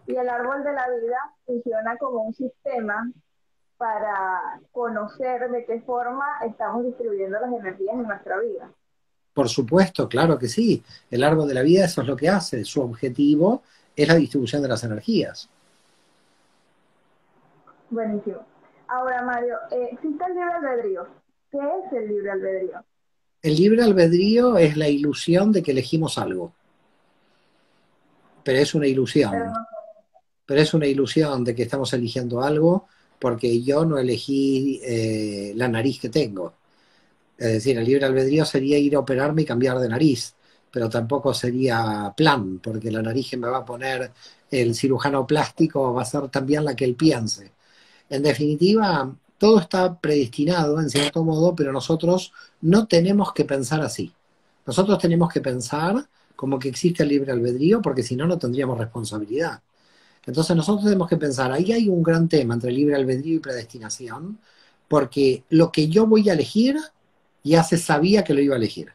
Y el árbol de la vida funciona como un sistema para conocer de qué forma estamos distribuyendo las energías en nuestra vida. Por supuesto, claro que sí. El árbol de la vida eso es lo que hace. Su objetivo es la distribución de las energías. Buenísimo. Ahora, Mario, existe el libre albedrío. ¿Qué es el libre albedrío? El libre albedrío es la ilusión de que elegimos algo, pero es una Pero ilusión. no, Pero es una ilusión de que estamos eligiendo algo porque yo no elegí la nariz que tengo. Es decir, el libre albedrío sería ir a operarme y cambiar de nariz, pero tampoco sería plan, porque la nariz que me va a poner el cirujano plástico va a ser también la que él piense. En definitiva, todo está predestinado en cierto modo, pero nosotros no tenemos que pensar así. Nosotros tenemos que pensar como que existe el libre albedrío, porque si no, no tendríamos responsabilidad. Entonces nosotros tenemos que pensar, ahí hay un gran tema entre libre albedrío y predestinación, porque lo que yo voy a elegir ya se sabía que lo iba a elegir.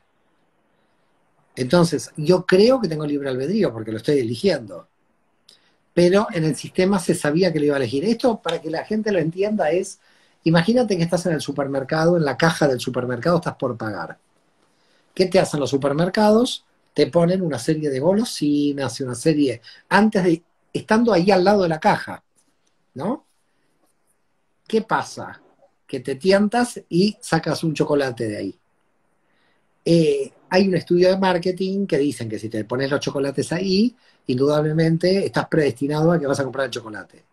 Entonces, yo creo que tengo libre albedrío porque lo estoy eligiendo, pero en el sistema se sabía que lo iba a elegir. Esto, para que la gente lo entienda, es, imagínate que estás en el supermercado, en la caja del supermercado estás por pagar. ¿Qué te hacen los supermercados? Te ponen una serie de golosinas y una serie, antes de, estando ahí al lado de la caja, ¿no? ¿Qué pasa? Que te tientas y sacas un chocolate de ahí. Hay un estudio de marketing que dicen que si te pones los chocolates ahí, indudablemente estás predestinado a que vas a comprar el chocolate.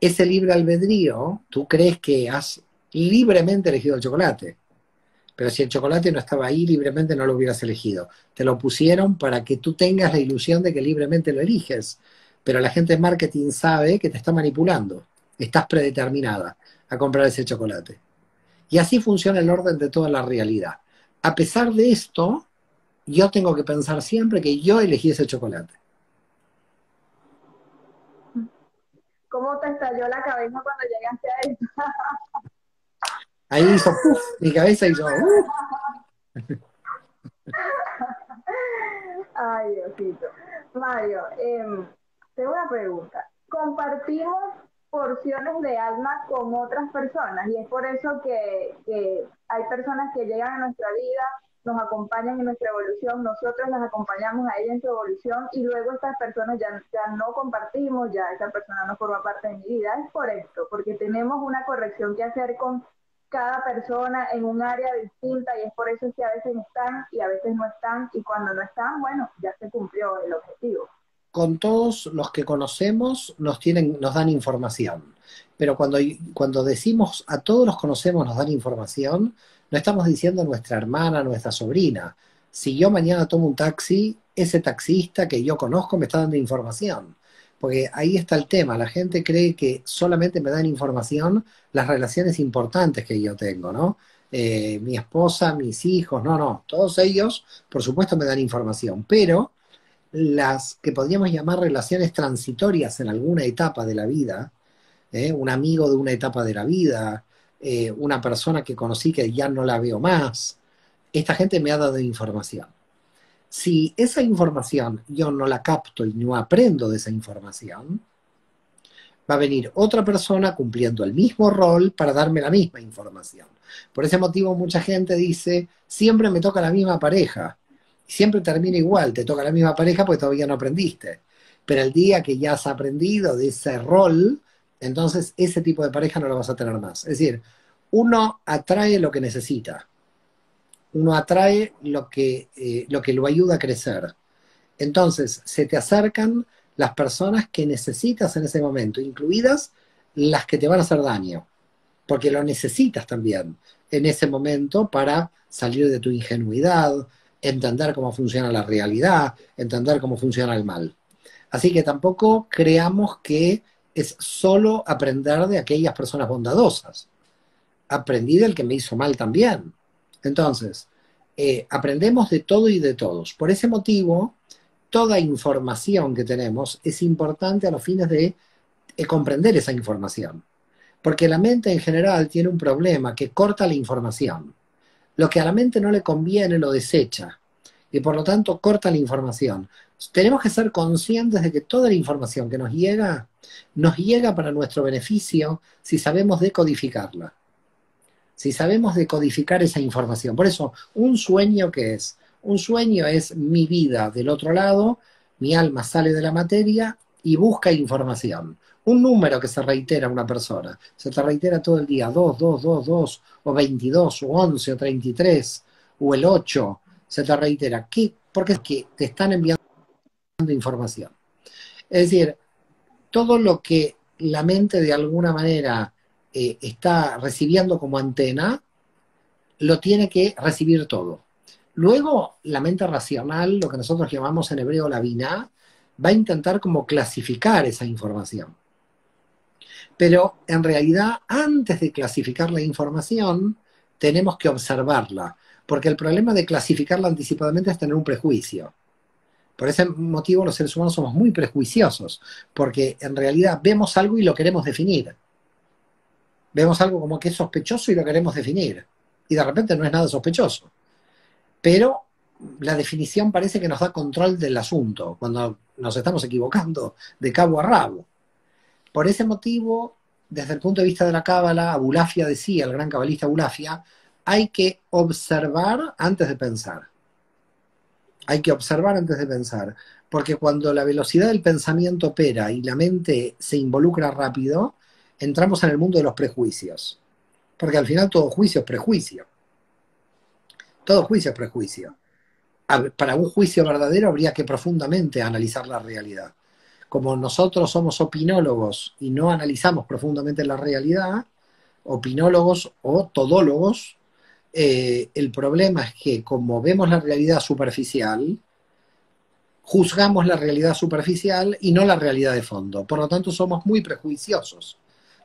Ese libre albedrío, tú crees que has libremente elegido el chocolate, pero si el chocolate no estaba ahí, libremente no lo hubieras elegido. Te lo pusieron para que tú tengas la ilusión de que libremente lo eliges, pero la gente de marketing sabe que te está manipulando. Estás predeterminada a comprar ese chocolate. Y así funciona el orden de toda la realidad. A pesar de esto, yo tengo que pensar siempre que yo elegí ese chocolate. ¿cómo te estalló la cabeza cuando llegaste a esto? Ahí hizo, puff, mi cabeza hizo, Ay, Diosito. Mario, tengo una pregunta. Compartimos porciones de alma con otras personas y es por eso que hay personas que llegan a nuestra vida, nos acompañan en nuestra evolución, nosotros las acompañamos a ella en su evolución y luego estas personas ya no compartimos, ya esa persona no forma parte de mi vida. Es por esto, porque tenemos una corrección que hacer con cada persona en un área distinta y es por eso que a veces están y a veces no están y cuando no están, bueno, ya se cumplió el objetivo. con todos los que conocemos nos dan información. Pero cuando decimos a todos los conocemos nos dan información, no estamos diciendo nuestra hermana, nuestra sobrina. Si yo mañana tomo un taxi, ese taxista que yo conozco me está dando información. Porque ahí está el tema, la gente cree que solamente me dan información las relaciones importantes que yo tengo, ¿no? Mi esposa, mis hijos, no, todos ellos, por supuesto, me dan información, pero las que podríamos llamar relaciones transitorias en alguna etapa de la vida, un amigo de una etapa de la vida, una persona que conocí que ya no la veo más, esta gente me ha dado información. Si esa información yo no la capto y no aprendo de esa información, va a venir otra persona cumpliendo el mismo rol para darme la misma información. Por ese motivo mucha gente dice, siempre me toca la misma pareja, siempre termina igual, te toca la misma pareja porque todavía no aprendiste. Pero el día que ya has aprendido de ese rol, entonces ese tipo de pareja no lo vas a tener más. Es decir, uno atrae lo que necesita, uno atrae lo que lo ayuda a crecer. Entonces, se te acercan las personas que necesitas en ese momento, incluidas las que te van a hacer daño, porque lo necesitas también en ese momento para salir de tu ingenuidad, entender cómo funciona la realidad, entender cómo funciona el mal. Así que tampoco creamos que es solo aprender de aquellas personas bondadosas. Aprendí del que me hizo mal también. Entonces, aprendemos de todo y de todos. Por ese motivo, toda información que tenemos es importante a los fines de comprender esa información. Porque la mente en general tiene un problema que corta la información. Lo que a la mente no le conviene lo desecha y por lo tanto corta la información. Tenemos que ser conscientes de que toda la información que nos llega para nuestro beneficio si sabemos decodificarla, si sabemos decodificar esa información. Por eso, un sueño, ¿qué es? Un sueño es mi vida del otro lado, mi alma sale de la materia y busca información. Un número que se reitera a una persona, se te reitera todo el día, 2, 2, 2, 2, o 22, o 11, o 33, o el 8, se te reitera. ¿Qué? Porque es que te están enviando información. Es decir, todo lo que la mente de alguna manera está recibiendo como antena, lo tiene que recibir todo. Luego, la mente racional, lo que nosotros llamamos en hebreo la biná, va a intentar como clasificar esa información. Pero en realidad, antes de clasificar la información, tenemos que observarla, porque el problema de clasificarla anticipadamente es tener un prejuicio. Por ese motivo los seres humanos somos muy prejuiciosos, porque en realidad vemos algo y lo queremos definir. Vemos algo como que es sospechoso y lo queremos definir. Y de repente no es nada sospechoso. Pero la definición parece que nos da control del asunto, cuando nos estamos equivocando de cabo a rabo. Por ese motivo, desde el punto de vista de la cábala, Abulafia decía, el gran cabalista Abulafia, hay que observar antes de pensar. Hay que observar antes de pensar, porque cuando la velocidad del pensamiento opera y la mente se involucra rápido, entramos en el mundo de los prejuicios. Porque al final todo juicio es prejuicio. Todo juicio es prejuicio. Para un juicio verdadero habría que profundamente analizar la realidad. Como nosotros somos opinólogos y no analizamos profundamente la realidad, opinólogos o todólogos, el problema es que como vemos la realidad superficial, juzgamos la realidad superficial y no la realidad de fondo. Por lo tanto, somos muy prejuiciosos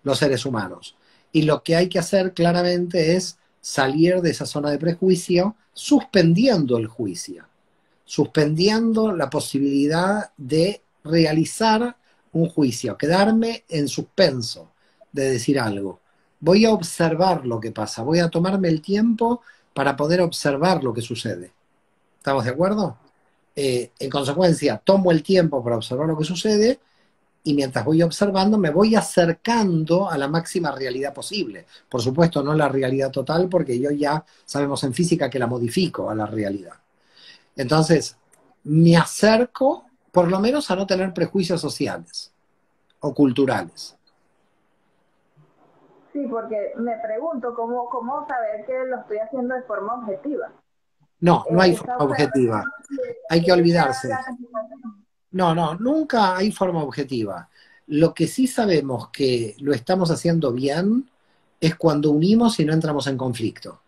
los seres humanos. Y lo que hay que hacer claramente es salir de esa zona de prejuicio suspendiendo el juicio, suspendiendo la posibilidad de realizar un juicio, quedarme en suspenso de decir algo. Voy a observar lo que pasa, voy a tomarme el tiempo para poder observar lo que sucede. ¿Estamos de acuerdo? En consecuencia, tomo el tiempo para observar lo que sucede y mientras voy observando me voy acercando a la máxima realidad posible. Por supuesto, no la realidad total, porque yo ya sabemos en física que la modifico a la realidad. Entonces, me acerco por lo menos a no tener prejuicios sociales o culturales. Sí, porque me pregunto cómo saber que lo estoy haciendo de forma objetiva. No, no hay Esa forma objetiva. Hay que olvidarse. No, no, nunca hay forma objetiva. Lo que sí sabemos que lo estamos haciendo bien es cuando unimos y no entramos en conflicto.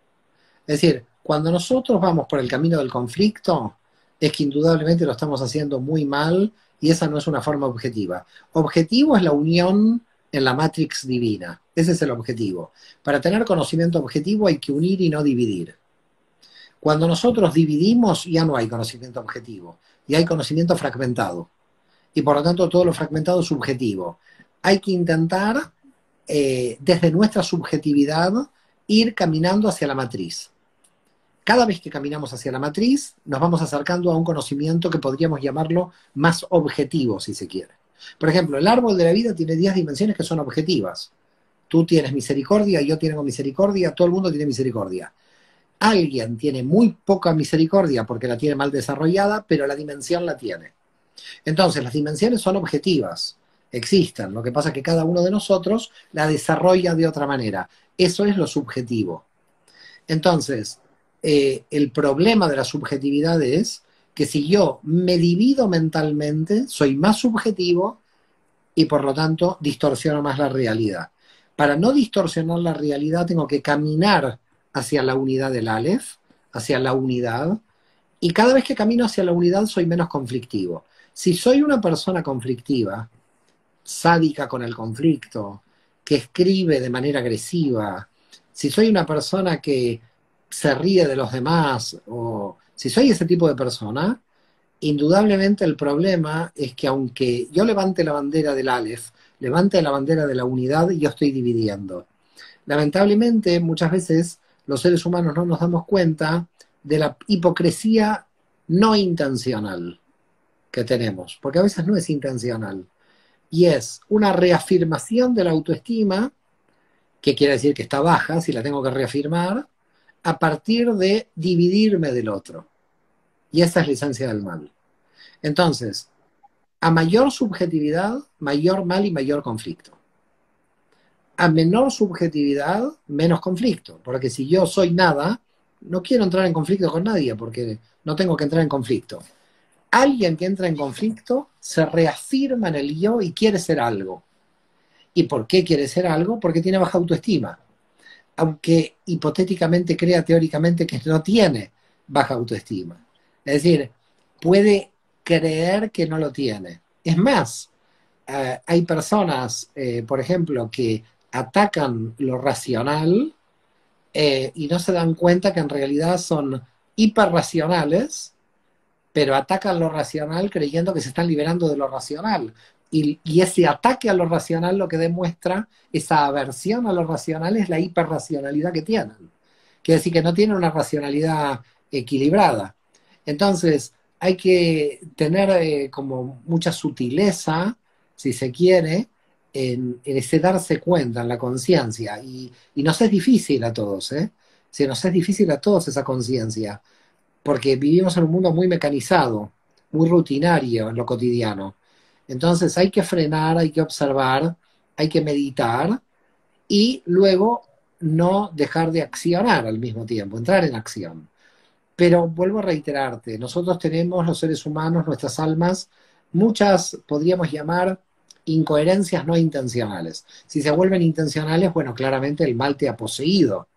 Es decir, cuando nosotros vamos por el camino del conflicto, es que indudablemente lo estamos haciendo muy mal y esa no es una forma objetiva. Objetivo es la unión en la matrix divina. Ese es el objetivo. Para tener conocimiento objetivo hay que unir y no dividir. Cuando nosotros dividimos ya no hay conocimiento objetivo y hay conocimiento fragmentado. Y por lo tanto todo lo fragmentado es subjetivo. Hay que intentar, desde nuestra subjetividad, ir caminando hacia la matriz. Cada vez que caminamos hacia la matriz, nos vamos acercando a un conocimiento que podríamos llamarlo más objetivo, si se quiere. Por ejemplo, el árbol de la vida tiene 10 dimensiones que son objetivas. Tú tienes misericordia, yo tengo misericordia, todo el mundo tiene misericordia. Alguien tiene muy poca misericordia porque la tiene mal desarrollada, pero la dimensión la tiene. Entonces, las dimensiones son objetivas, existen. Lo que pasa es que cada uno de nosotros la desarrolla de otra manera. Eso es lo subjetivo. Entonces, el problema de la subjetividad es que si yo me divido mentalmente, soy más subjetivo y por lo tanto distorsiono más la realidad. Para no distorsionar la realidad tengo que caminar hacia la unidad del Aleph, hacia la unidad, y cada vez que camino hacia la unidad soy menos conflictivo. Si soy una persona conflictiva, sádica con el conflicto, que escribe de manera agresiva, si soy una persona que se ríe de los demás, o si soy ese tipo de persona, indudablemente el problema es que aunque yo levante la bandera del Aleph, levante la bandera de la unidad, yo estoy dividiendo. Lamentablemente, muchas veces los seres humanos no nos damos cuenta de la hipocresía no intencional que tenemos, porque a veces no es intencional, y es una reafirmación de la autoestima, que quiere decir que está baja, si la tengo que reafirmar, a partir de dividirme del otro. Y esa es la esencia del mal. Entonces, a mayor subjetividad, mayor mal y mayor conflicto. A menor subjetividad, menos conflicto. Porque si yo soy nada, no quiero entrar en conflicto con nadie, porque no tengo que entrar en conflicto. Alguien que entra en conflicto se reafirma en el yo y quiere ser algo. ¿Y por qué quiere ser algo? Porque tiene baja autoestima. Aunque hipotéticamente crea teóricamente que no tiene baja autoestima. Es decir, puede creer que no lo tiene. Es más, hay personas, por ejemplo, que atacan lo racional y no se dan cuenta que en realidad son hiperracionales, pero atacan lo racional creyendo que se están liberando de lo racional. Y ese ataque a lo racional lo que demuestra, esa aversión a lo racional, es la hiperracionalidad que tienen. Quiere decir que no tienen una racionalidad equilibrada. Entonces, hay que tener como mucha sutileza, si se quiere, en ese darse cuenta, en la conciencia. Y nos es difícil a todos, ¿eh? Si nos es difícil a todos esa conciencia, porque vivimos en un mundo muy mecanizado, muy rutinario en lo cotidiano. Entonces hay que frenar, hay que observar, hay que meditar y luego no dejar de accionar al mismo tiempo, entrar en acción. Pero vuelvo a reiterarte, nosotros tenemos, los seres humanos, nuestras almas, muchas podríamos llamar incoherencias no intencionales. Si se vuelven intencionales, bueno, claramente el mal te ha poseído,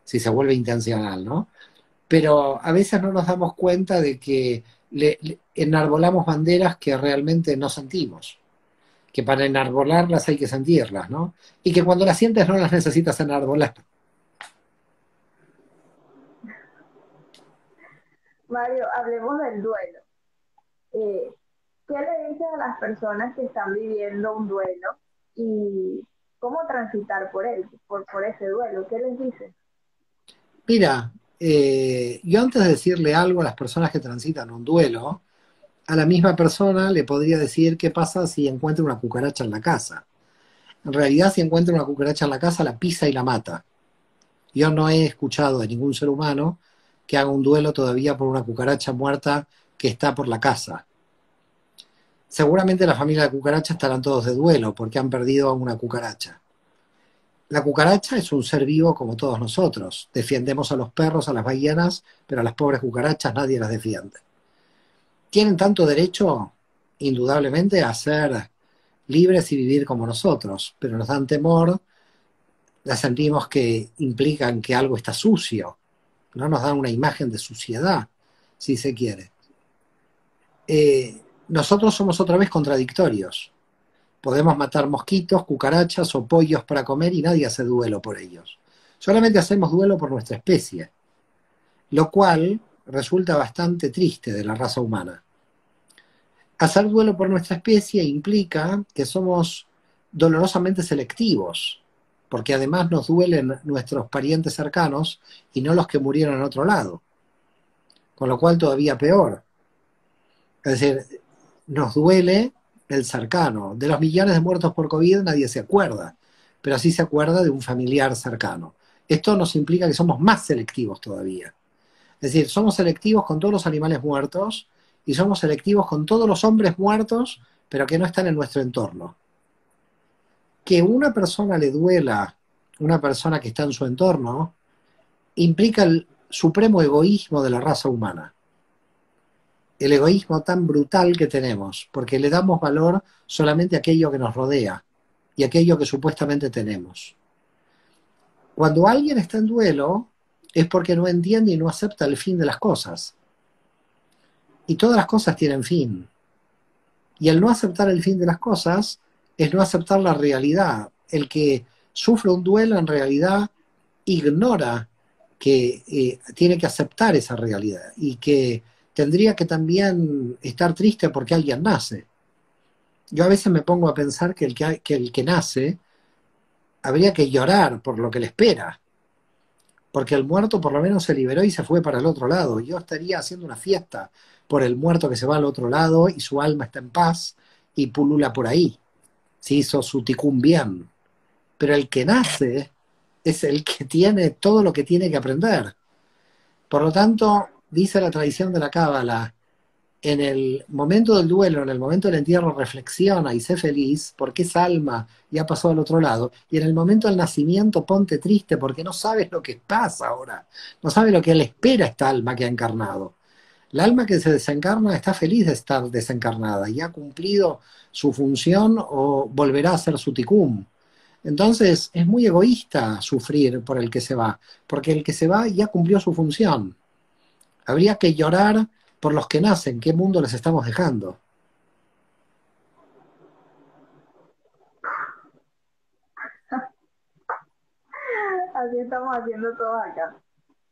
si se vuelve intencional, ¿no? Pero a veces no nos damos cuenta de que enarbolamos banderas que realmente no sentimos, que para enarbolarlas hay que sentirlas, ¿no? Y que cuando las sientes no las necesitas enarbolar. Mario, hablemos del duelo. Eh, ¿Qué le dices a las personas que están viviendo un duelo y cómo transitar por él, por ese duelo? ¿Qué les dices? Mira, yo antes de decirle algo a las personas que transitan un duelo, a la misma persona le podría decir qué pasa si encuentra una cucaracha en la casa. En realidad, si encuentra una cucaracha en la casa, la pisa y la mata. Yo no he escuchado de ningún ser humano que haga un duelo todavía por una cucaracha muerta que está por la casa. Seguramente la familia de cucaracha estarán todos de duelo porque han perdido a una cucaracha. La cucaracha es un ser vivo como todos nosotros. Defendemos a los perros, a las ballenas, pero a las pobres cucarachas nadie las defiende. Tienen tanto derecho, indudablemente, a ser libres y vivir como nosotros, pero nos dan temor, las sentimos que implican que algo está sucio, no nos dan una imagen de suciedad, si se quiere. Nosotros somos otra vez contradictorios. Podemos matar mosquitos, cucarachas o pollos para comer y nadie hace duelo por ellos. Solamente hacemos duelo por nuestra especie, lo cual resulta bastante triste de la raza humana. Hacer duelo por nuestra especie implica que somos dolorosamente selectivos, porque además nos duelen nuestros parientes cercanos y no los que murieron en otro lado, con lo cual todavía peor. Es decir, nos duele el cercano. De los millones de muertos por COVID nadie se acuerda, pero sí se acuerda de un familiar cercano. Esto nos implica que somos más selectivos todavía. Es decir, somos selectivos con todos los animales muertos y somos selectivos con todos los hombres muertos, pero que no están en nuestro entorno. Que una persona le duela, una persona que está en su entorno, implica el supremo egoísmo de la raza humana. El egoísmo tan brutal que tenemos, porque le damos valor solamente a aquello que nos rodea y a aquello que supuestamente tenemos. Cuando alguien está en duelo, es porque no entiende y no acepta el fin de las cosas. Y todas las cosas tienen fin. Y el no aceptar el fin de las cosas es no aceptar la realidad. El que sufre un duelo en realidad ignora que tiene que aceptar esa realidad y que tendría que también estar triste porque alguien nace. Yo a veces me pongo a pensar que el que nace habría que llorar por lo que le espera, porque el muerto por lo menos se liberó y se fue para el otro lado. Yo estaría haciendo una fiesta por el muerto que se va al otro lado y su alma está en paz y pulula por ahí. Se hizo su ticún bien. Pero el que nace es el que tiene todo lo que tiene que aprender. Por lo tanto, dice la tradición de la Cábala, en el momento del duelo, en el momento del entierro, reflexiona y sé feliz porque esa alma ya pasó al otro lado. Y en el momento del nacimiento, ponte triste porque no sabes lo que pasa ahora. No sabes lo que le espera a esta alma que ha encarnado. El alma que se desencarna está feliz de estar desencarnada y ha cumplido su función o volverá a hacer su ticum. Entonces es muy egoísta sufrir por el que se va, porque el que se va ya cumplió su función. Habría que llorar por los que nacen, qué mundo les estamos dejando. Así estamos haciendo todos acá.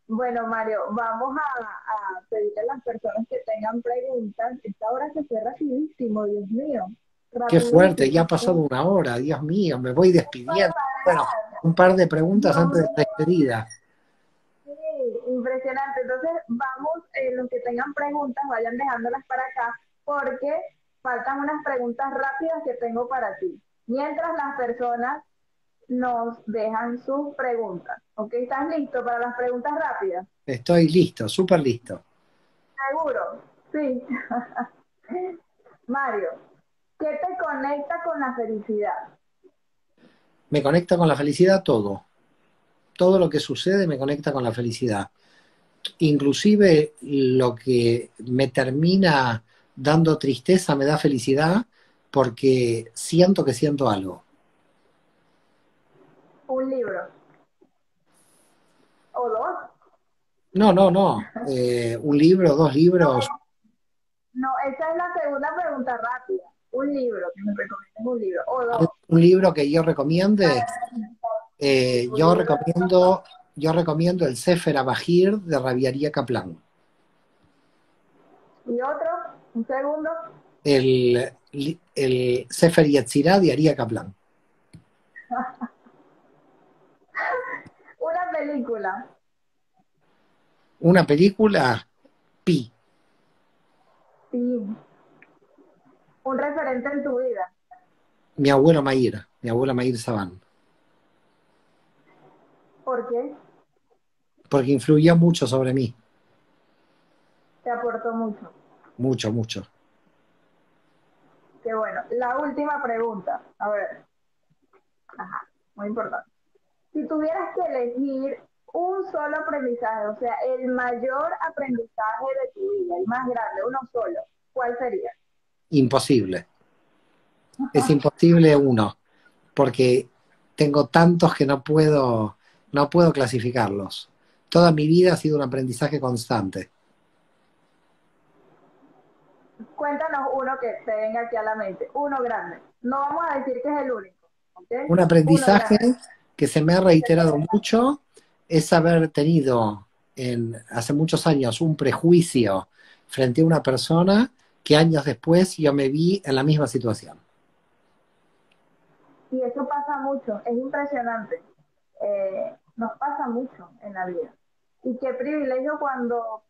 Bueno, Mario, vamos a pedirle a las personas que tengan preguntas. Esta hora se fue rapidísimo, Dios mío. Qué fuerte, ya ha Rapidísimo. pasado una hora, Dios mío, me voy No puedo despidiendo. Bueno, parar. un par de preguntas Dios antes de la mío, despedida. sí, impresionante. Entonces, vamos, los que tengan preguntas, vayan dejándolas para acá, porque faltan unas preguntas rápidas que tengo para ti. Mientras las personas nos dejan sus preguntas. ¿Ok? ¿Estás listo para las preguntas rápidas? Estoy listo, súper listo. Seguro. Sí. Mario, ¿qué te conecta con la felicidad? Me conecta con la felicidad todo. Todo lo que sucede me conecta con la felicidad. Inclusive lo que me termina dando tristeza me da felicidad porque siento que siento algo. Un libro. ¿O dos? No, no, no. Un libro, dos No, libros. no, esa es la segunda pregunta rápida. Un libro, que me recomiendes un libro. O dos. Un libro que yo recomiende. Eh, Un yo libro. recomiendo, yo recomiendo el Sefer Abahir de Rabiaría Kaplan. Y otro, un segundo. El Sefer Yetzirah de Aria Kaplan. Una película. Una película, Pi. Sí. Un referente en tu vida. Mi abuela Maír Sabán. ¿Por qué? Porque influyó mucho sobre mí. Te aportó mucho. Mucho, mucho. Qué bueno. La última pregunta. A ver. Ajá. Muy importante. Si tuvieras que elegir un solo aprendizaje, o sea, el mayor aprendizaje de tu vida, el más grande, uno solo, ¿cuál sería? Imposible. Es imposible uno, porque tengo tantos que no puedo clasificarlos. Toda mi vida ha sido un aprendizaje constante. Cuéntanos uno que te venga aquí a la mente, uno grande. No vamos a decir que es el único, ¿ok? Un Uno aprendizaje grande. que se me ha reiterado mucho es haber tenido hace muchos años un prejuicio frente a una persona que años después yo me vi en la misma situación. Y eso pasa mucho, es impresionante. Nos pasa mucho en la vida. Y qué privilegio cuando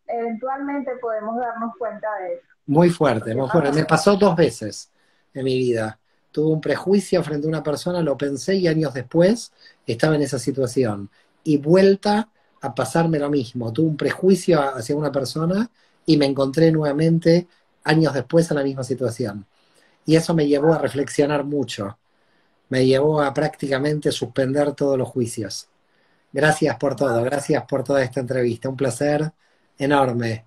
eventualmente podemos darnos cuenta de eso. Muy fuerte, Porque muy pasa fuerte. Me mucho. pasó dos veces en mi vida. Tuve un prejuicio frente a una persona, lo pensé y años después estaba en esa situación. Y vuelta a pasarme lo mismo. Tuve un prejuicio hacia una persona y me encontré nuevamente años después en la misma situación. Y eso me llevó a reflexionar mucho. Me llevó a prácticamente suspender todos los juicios. Gracias por todo, gracias por toda esta entrevista. Un placer enorme.